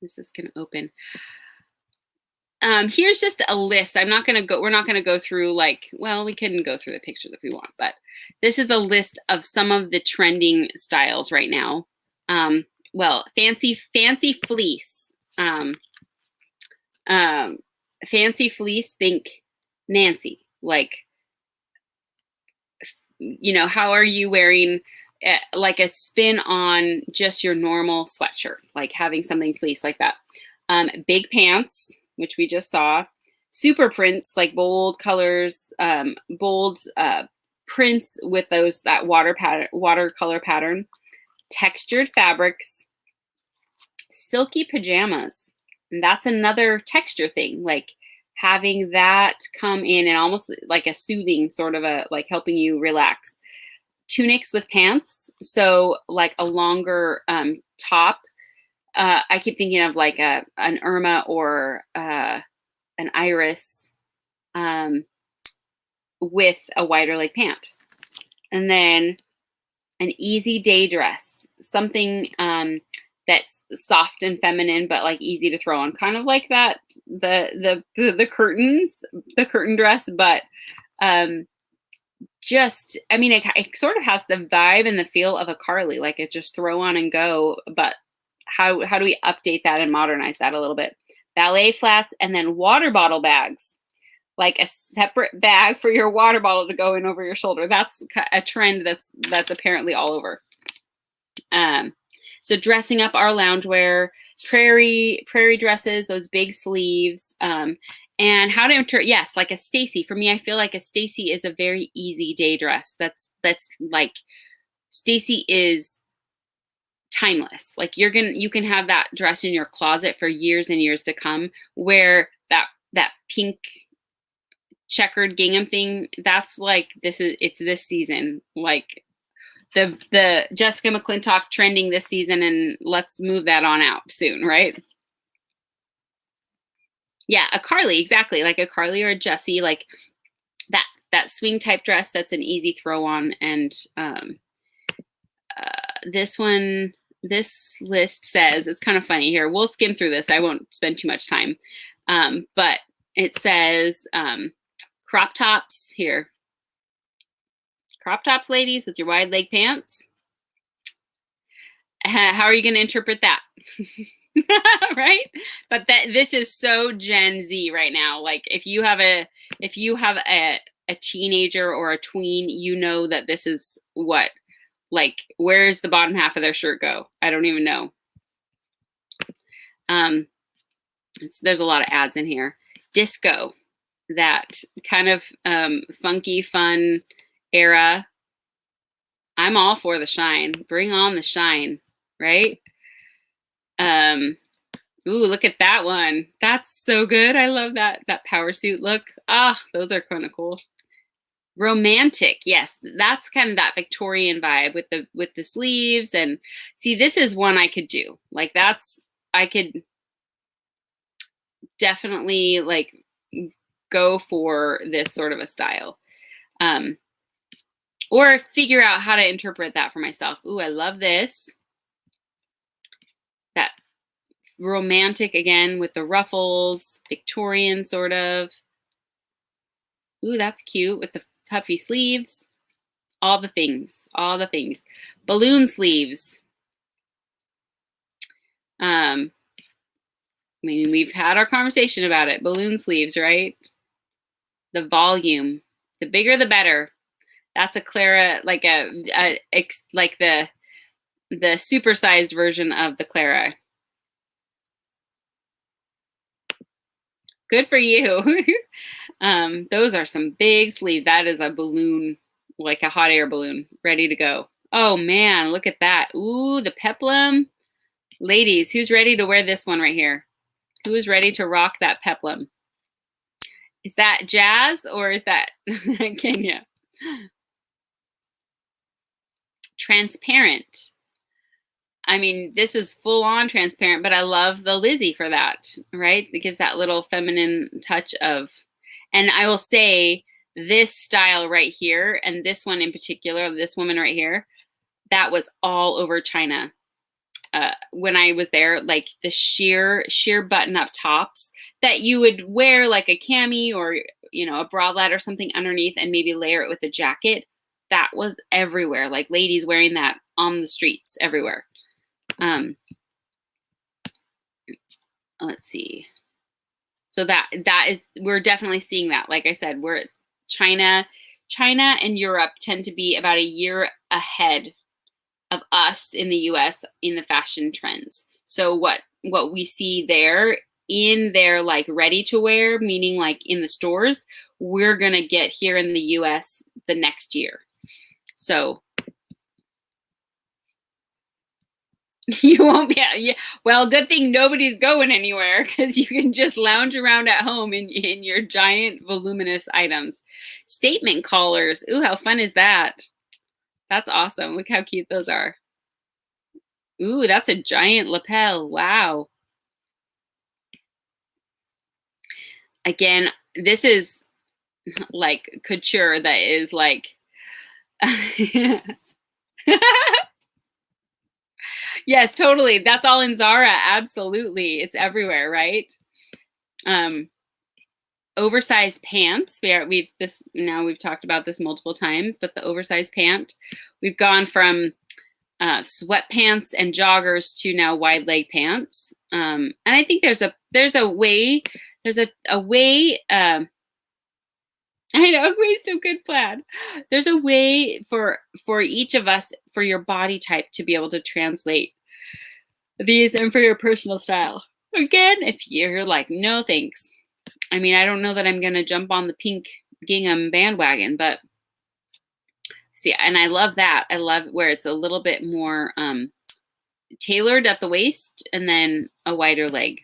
[SPEAKER 2] This is going to open. Here's just a list. We're not going to go through we can go through the pictures if we want, but this is a list of some of the trending styles right now. Fancy fleece. Fancy fleece, think Nancy. How are you wearing like a spin on just your normal sweatshirt, like having something fleece like that. Big pants, which we just saw. Super prints, like bold colors, bold prints with that watercolor pattern. Textured fabrics. Silky pajamas. And that's another texture thing, like having that come in and almost like a soothing sort of helping you relax. Tunics with pants, so like a longer top. I keep thinking of like an Irma or an Iris with a wider leg pant. And then an easy day dress, something that's soft and feminine but like easy to throw on, kind of like that the curtain dress, but it sort of has the vibe and the feel of a Carly, like it just throw on and go. But how do we update that and modernize that a little bit? Ballet flats, and then water bottle bags, like a separate bag for your water bottle to go in over your shoulder. That's a trend that's apparently all over. So dressing up our loungewear, prairie dresses, those big sleeves, and how to yes, like a Stacy. For me, I feel like a Stacy is a very easy day dress. That's like Stacy is timeless. Like you can have that dress in your closet for years and years to come. Where that pink checkered gingham thing, that's like it's this season. Like the Jessica McClintock trending this season, and let's move that on out soon, right? Yeah, a Carly, exactly, like a Carly or a Jessie, like that swing type dress that's an easy throw on. And this list says, it's kind of funny here. We'll skim through this. I won't spend too much time. But it says crop tops here. Crop tops, ladies, with your wide leg pants. How are you going to interpret that? Right? But this is so Gen Z right now. Like if you have a teenager or a tween, you know that this is what, like, where's the bottom half of their shirt go? I don't even know. There's a lot of ads in here. Disco, that kind of funky, fun era. I'm all for the shine. Bring on the shine, right? Ooh, look at that one. That's so good. I love that power suit look. Ah, those are kind of cool. Romantic, yes, that's kind of that Victorian vibe with the sleeves. And see, this is one I could do. Like I could definitely like go for this sort of a style. Or figure out how to interpret that for myself. Ooh, I love this. That romantic again with the ruffles, Victorian sort of. Ooh, that's cute with the puffy sleeves. All the things, all the things. Balloon sleeves. I mean, we've had our conversation about it. Balloon sleeves, right? The volume, the bigger the better. That's a Clara, like like the supersized version of the Clara. Good for you. Those are some big sleeves. That is a balloon, like a hot air balloon, ready to go. Oh man, look at that. Ooh, the peplum. Ladies, who's ready to wear this one right here? Who is ready to rock that peplum? Is that Jazz or is that Kenya? Transparent. I mean, this is full on transparent, but I love the Lizzie for that, right? It gives that little feminine touch of, and I will say this style right here, and this one in particular, this woman right here, that was all over China. When I was there, like the sheer button up tops that you would wear like a cami or, you know, a bralette or something underneath and maybe layer it with a jacket. That was everywhere. Like ladies wearing that on the streets everywhere. Let's see. So that is, we're definitely seeing that. Like I said, we're China and Europe tend to be about a year ahead of us in the US in the fashion trends. So what we see there in their like ready to wear, meaning like in the stores, we're going to get here in the US the next year. So you won't be, yeah. Well, good thing nobody's going anywhere because you can just lounge around at home in your giant voluminous items. Statement collars. Ooh, how fun is that? That's awesome. Look how cute those are. Ooh, that's a giant lapel. Wow. Again, this is like couture that is like yes, totally. That's all in Zara. Absolutely. It's everywhere, right? Oversized pants. We've talked about this multiple times, but the oversized pant, we've gone from sweatpants and joggers to now wide leg pants. And I think there's a way. I know, waist of good plaid. There's a way for each of us, for your body type, to be able to translate these and for your personal style. Again, if you're like, no thanks. I mean, I don't know that I'm going to jump on the pink gingham bandwagon, but see, and I love that. I love where it's a little bit more tailored at the waist and then a wider leg.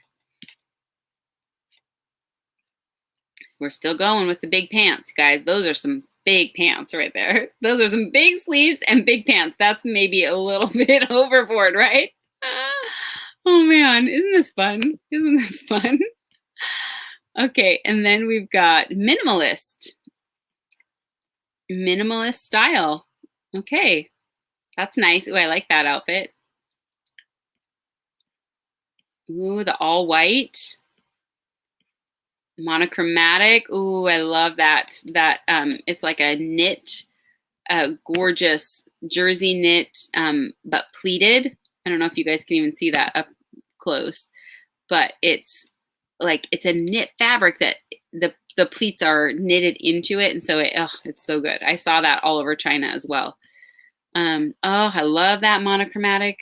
[SPEAKER 2] We're still going with the big pants, guys. Those are some big pants right there. Those are some big sleeves and big pants. That's maybe a little bit overboard, right? Oh man, isn't this fun? Isn't this fun? Okay, and then we've got minimalist. Minimalist style. Okay, that's nice. Ooh, I like that outfit. Ooh, the all white. Monochromatic. Ooh, I love that. It's like a knit, gorgeous jersey knit, but pleated. I don't know if you guys can even see that up close, but it's like it's a knit fabric that the pleats are knitted into it, and so it's so good. I saw that all over China as well. Oh, I love that monochromatic.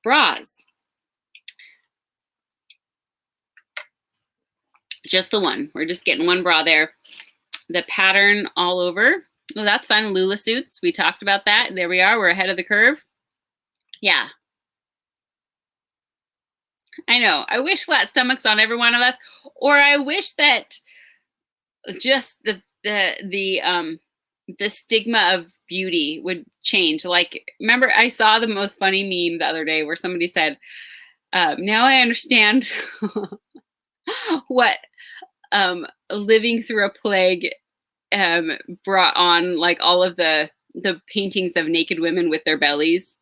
[SPEAKER 2] Bras. Just the one. We're just getting one bra there. The pattern all over. Oh, that's fun. Lula suits. We talked about that. There we are. We're ahead of the curve. Yeah. I know. I wish flat stomachs on every one of us, or I wish that just the stigma of beauty would change. Like, remember, I saw the most funny meme the other day where somebody said, now I understand what living through a plague brought on, like all of the paintings of naked women with their bellies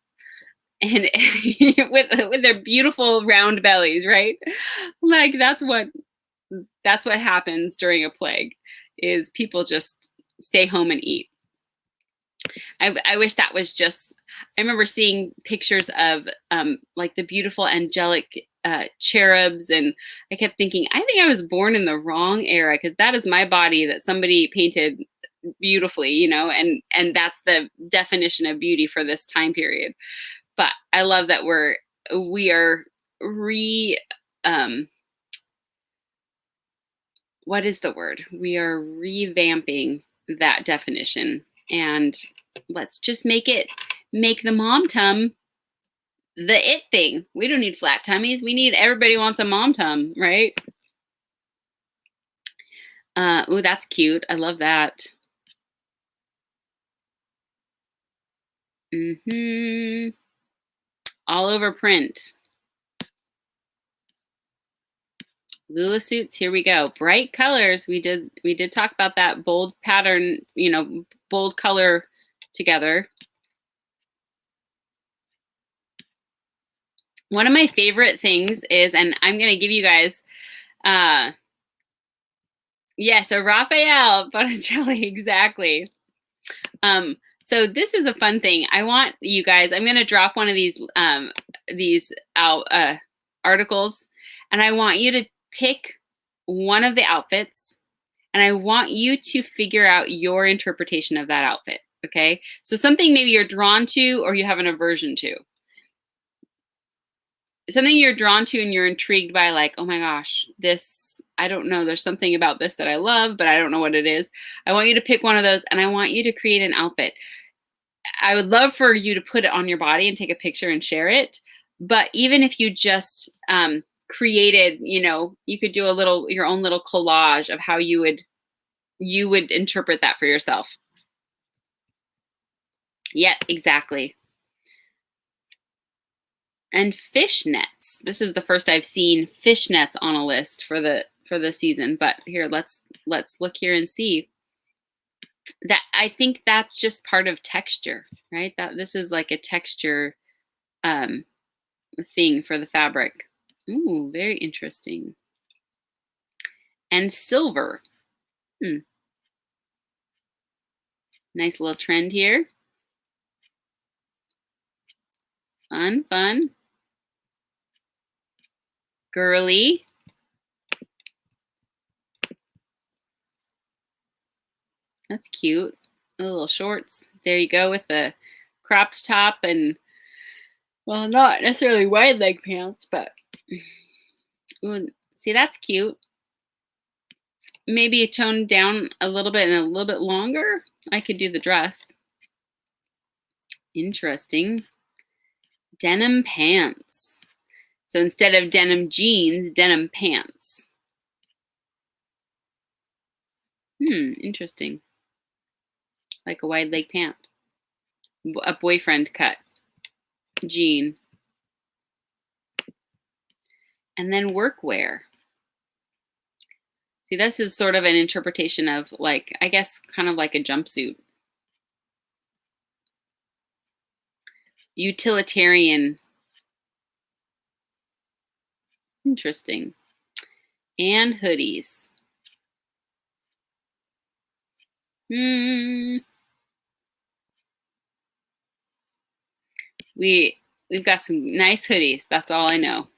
[SPEAKER 2] and with their beautiful round bellies, right? Like that's what happens during a plague, is people just stay home and eat. I wish that was just. I remember seeing pictures of like the beautiful angelic cherubs, and I kept thinking, I think I was born in the wrong era, because that is my body that somebody painted beautifully, you know, and that's the definition of beauty for this time period. But I love that we are what is the word? We are revamping that definition, and let's just make the mom tum the it thing. We don't need flat tummies. Everybody wants a mom tum, right? Ooh, that's cute. I love that. All over print. Lula suits, here we go. Bright colors. We did talk about that bold pattern, you know, bold color together. One of my favorite things is, and I'm going to give you guys, so Raphael Botticelli, exactly. So this is a fun thing. I want you guys, I'm going to drop one of these articles, and I want you to pick one of the outfits, and I want you to figure out your interpretation of that outfit, okay? So something maybe you're drawn to or you have an aversion to. Something you're drawn to and you're intrigued by, like, oh my gosh, this, I don't know, there's something about this that I love, but I don't know what it is. I want you to pick one of those, and I want you to create an outfit. I would love for you to put it on your body and take a picture and share it. But even if you just created, you know, you could do your own little collage of how you would interpret that for yourself. Yeah, exactly. And fishnets. This is the first I've seen fishnets on a list for the season. But here, let's look here and see. That, I think that's just part of texture, right? That this is like a texture thing for the fabric. Ooh, very interesting. And silver. Nice little trend here. Fun. Girly. That's cute. The little shorts. There you go, with the cropped top and, well, not necessarily wide leg pants, but ooh, see, that's cute. Maybe toned down a little bit and a little bit longer. I could do the dress. Interesting. Denim pants. So instead of denim jeans, denim pants. Interesting. Like a wide leg pant. A boyfriend cut jean. And then workwear. See, this is sort of an interpretation of, like, I guess kind of like a jumpsuit. Utilitarian. Interesting. And hoodies. We we've got some nice hoodies. That's all I know.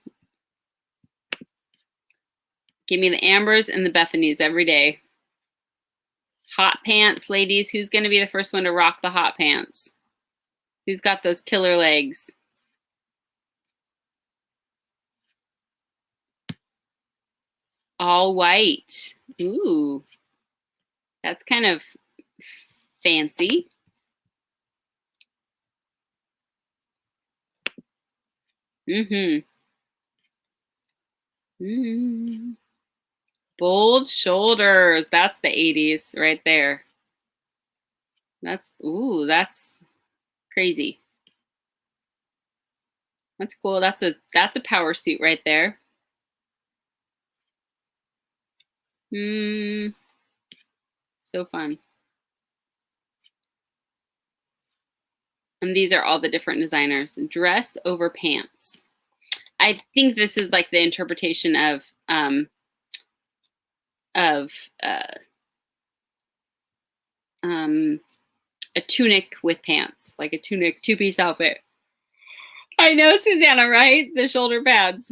[SPEAKER 2] Give me the Ambers and the Bethanies every day. Hot pants, ladies. Who's going to be the first one to rock the hot pants? Who's got those killer legs? All white. Ooh, that's kind of fancy. Mm-hmm. Mm-hmm. Bold shoulders. That's the 80s right there. That's crazy. That's cool. That's a power suit right there. So fun. And these are all the different designers. Dress over pants. I think this is like the interpretation of a tunic with pants, like a tunic two-piece outfit. I know, Susanna, right? The shoulder pads.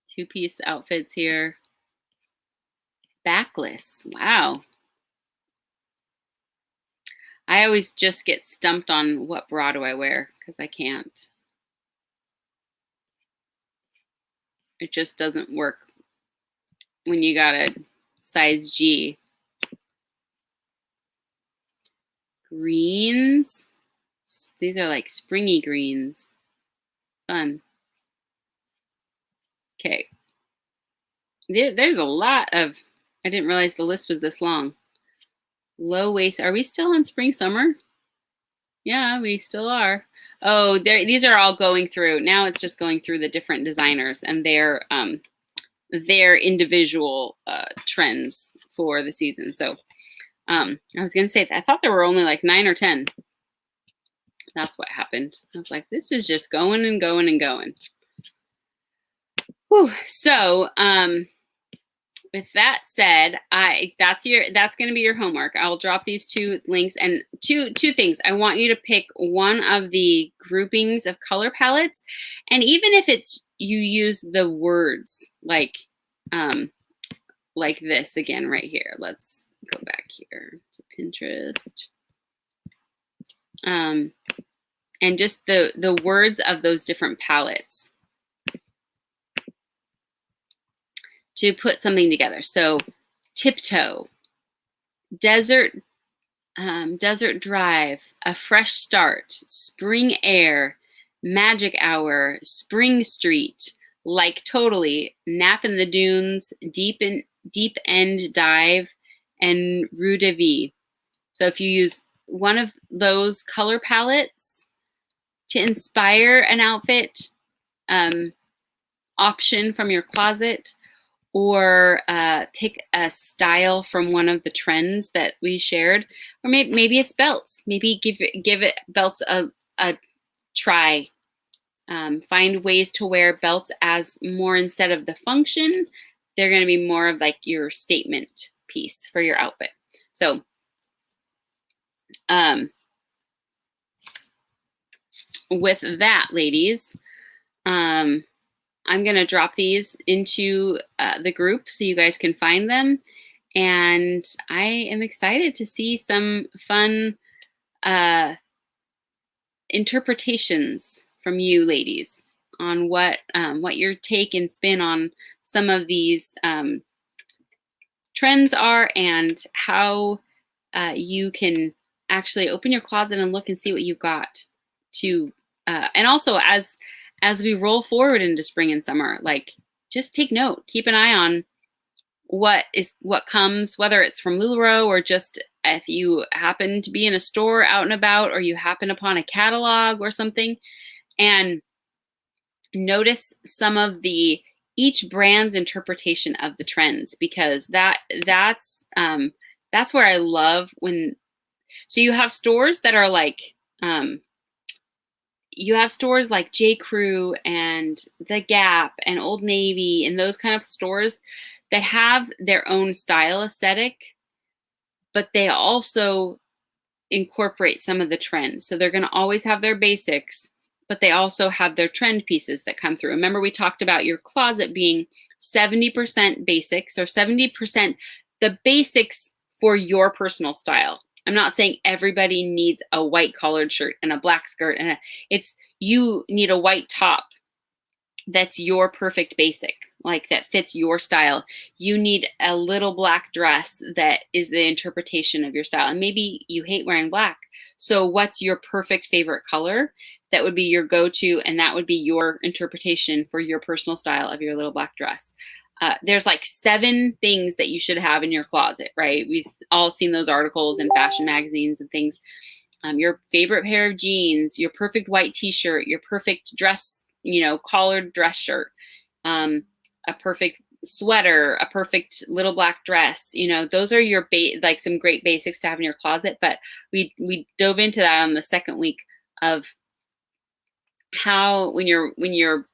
[SPEAKER 2] Two-piece outfits here. Backless. Wow. I always just get stumped on what bra do I wear because I can't. It just doesn't work when you got a size G. Greens. These are like springy greens. Fun. Okay. There's a lot of, I didn't realize the list was this long. Low waist. Are we still on spring summer? Yeah, we still are. Oh, these are all going through. Now it's just going through the different designers and their individual trends for the season. So I was going to say, I thought there were only like 9 or 10. That's what happened. I was like, this is just going and going and going. Whew. So with that said, that's going to be your homework. I'll drop these 2 links and two things. I want you to pick one of the groupings of color palettes, and even if it's you use the words like this again right here. Let's go back here to Pinterest. And just the words of those different palettes to put something together. So tiptoe, desert drive, a fresh start, spring air, magic hour, spring street, like totally, nap in the dunes, deep end dive, and rue de vie. So if you use one of those color palettes to inspire an outfit option from your closet, or pick a style from one of the trends that we shared, or maybe it's belts. Maybe give it belts a try. Find ways to wear belts as more, instead of the function, they're going to be more of like your statement piece for your outfit. So with that, ladies, I'm going to drop these into the group so you guys can find them. And I am excited to see some fun interpretations from you ladies on what your take and spin on some of these trends are, and how you can actually open your closet and look and see what you've got to, and also as we roll forward into spring and summer, like, just take note, keep an eye on what comes, whether it's from LuLaRoe or just if you happen to be in a store out and about, or you happen upon a catalog or something, and notice some of each brand's interpretation of the trends, because that's where I love when, so you have stores that are like, you have stores like J. Crew and The Gap and Old Navy and those kind of stores that have their own style aesthetic, but they also incorporate some of the trends. So they're going to always have their basics, but they also have their trend pieces that come through. Remember, we talked about your closet being 70% basics, or 70% the basics for your personal style. I'm not saying everybody needs a white collared shirt and a black skirt, and it's you need a white top that's your perfect basic, like that fits your style. You need a little black dress that is the interpretation of your style. And maybe you hate wearing black. So what's your perfect favorite color? That would be your go-to, and that would be your interpretation for your personal style of your little black dress. There's like 7 things that you should have in your closet, right? We've all seen those articles in fashion magazines and things. Your favorite pair of jeans, your perfect white t-shirt, your perfect dress, collared dress shirt, a perfect sweater, a perfect little black dress. Those are your like some great basics to have in your closet. But we dove into that on the second week of how when you're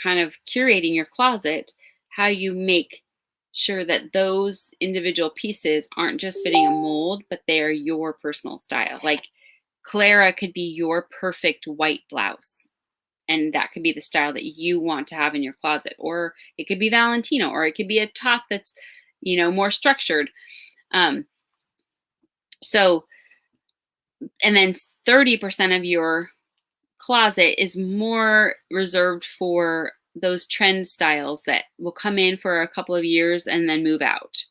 [SPEAKER 2] kind of curating your closet, how you make sure that those individual pieces aren't just fitting a mold, but they are your personal style. Like Clara could be your perfect white blouse, and that could be the style that you want to have in your closet. Or it could be Valentino, or it could be a top that's, more structured. So, and then 30% of your closet is more reserved for those trend styles that will come in for a couple of years and then move out,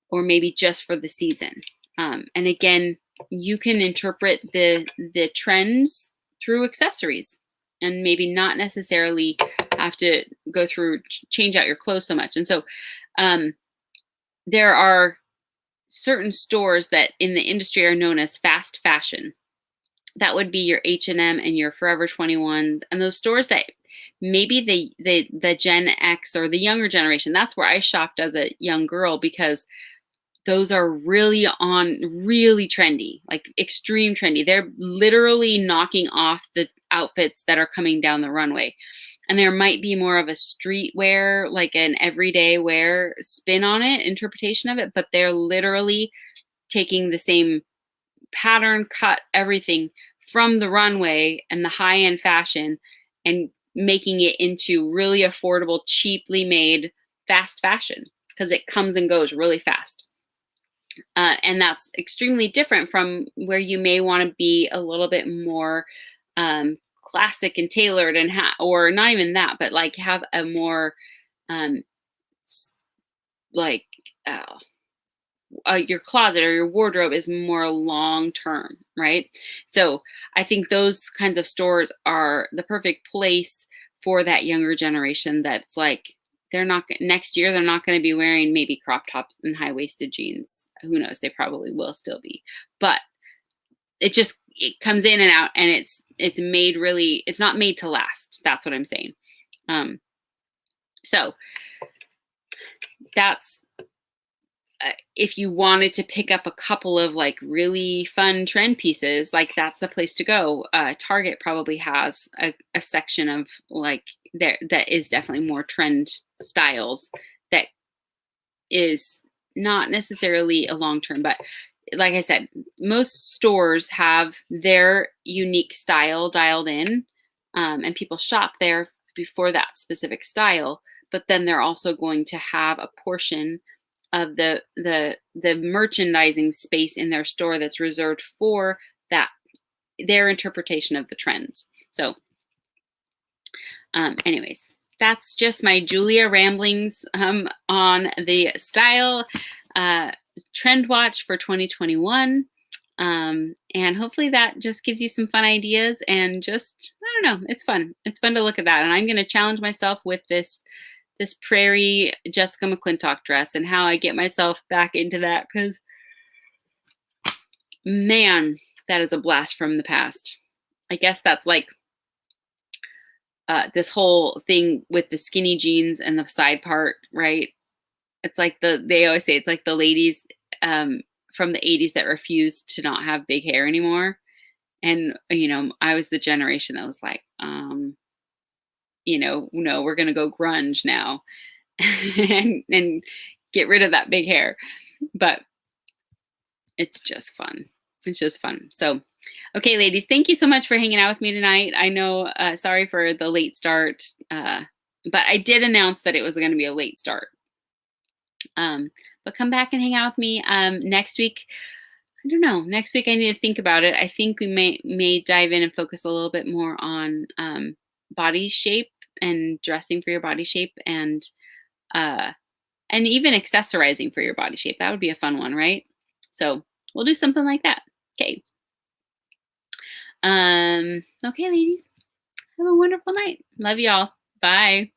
[SPEAKER 2] or maybe just for the season. And again, you can interpret the trends through accessories, and maybe not necessarily have to go through change out your clothes so much. And so there are certain stores that in the industry are known as fast fashion. That would be your H&M and your Forever 21, and those stores that maybe the Gen X or the younger generation. That's where I shopped as a young girl, because those are really trendy, like extreme trendy. They're literally knocking off the outfits that are coming down the runway. And there might be more of a street wear, like an everyday wear spin on it, interpretation of it, but they're literally taking the same pattern, cut, everything from the runway and the high-end fashion and making it into really affordable, cheaply made fast fashion, because it comes and goes really fast. And that's extremely different from where you may want to be a little bit more classic and tailored, and or not even that, but like have a more your closet or your wardrobe is more long term, right? So I think those kinds of stores are the perfect place for that younger generation. That's like, next year they're not going to be wearing maybe crop tops and high-waisted jeans. Who knows? They probably will still be, but it comes in and out, and it's made really, it's not made to last. That's what I'm saying. So that's, if you wanted to pick up a couple of like really fun trend pieces, like that's a place to go. Target probably has a section of like that is definitely more trend styles that is not necessarily a long term, but like I said, most stores have their unique style dialed in, and people shop there for that specific style. But then they're also going to have a portion of the merchandising space in their store that's reserved for that, their interpretation of the trends. So anyways, that's just my Julia ramblings on the style trend watch for 2021. And hopefully that just gives you some fun ideas, and just, I don't know, it's fun. It's fun to look at that. And I'm going to challenge myself with this prairie Jessica McClintock dress and how I get myself back into that, because man, that is a blast from the past. I guess that's like this whole thing with the skinny jeans and the side part, right? It's like they always say it's like the ladies from the 80s that refused to not have big hair anymore. And, I was the generation that was like, no, we're going to go grunge now and get rid of that big hair. But it's just fun. It's just fun. So, okay, ladies, thank you so much for hanging out with me tonight. I know, sorry for the late start, but I did announce that it was going to be a late start. But come back and hang out with me next week. I don't know. Next week I need to think about it. I think we may dive in and focus a little bit more on body shape and dressing for your body shape, and even accessorizing for your body shape. That would be a fun one, right? So we'll do something like that. Okay. Okay, ladies. Have a wonderful night. Love y'all. Bye.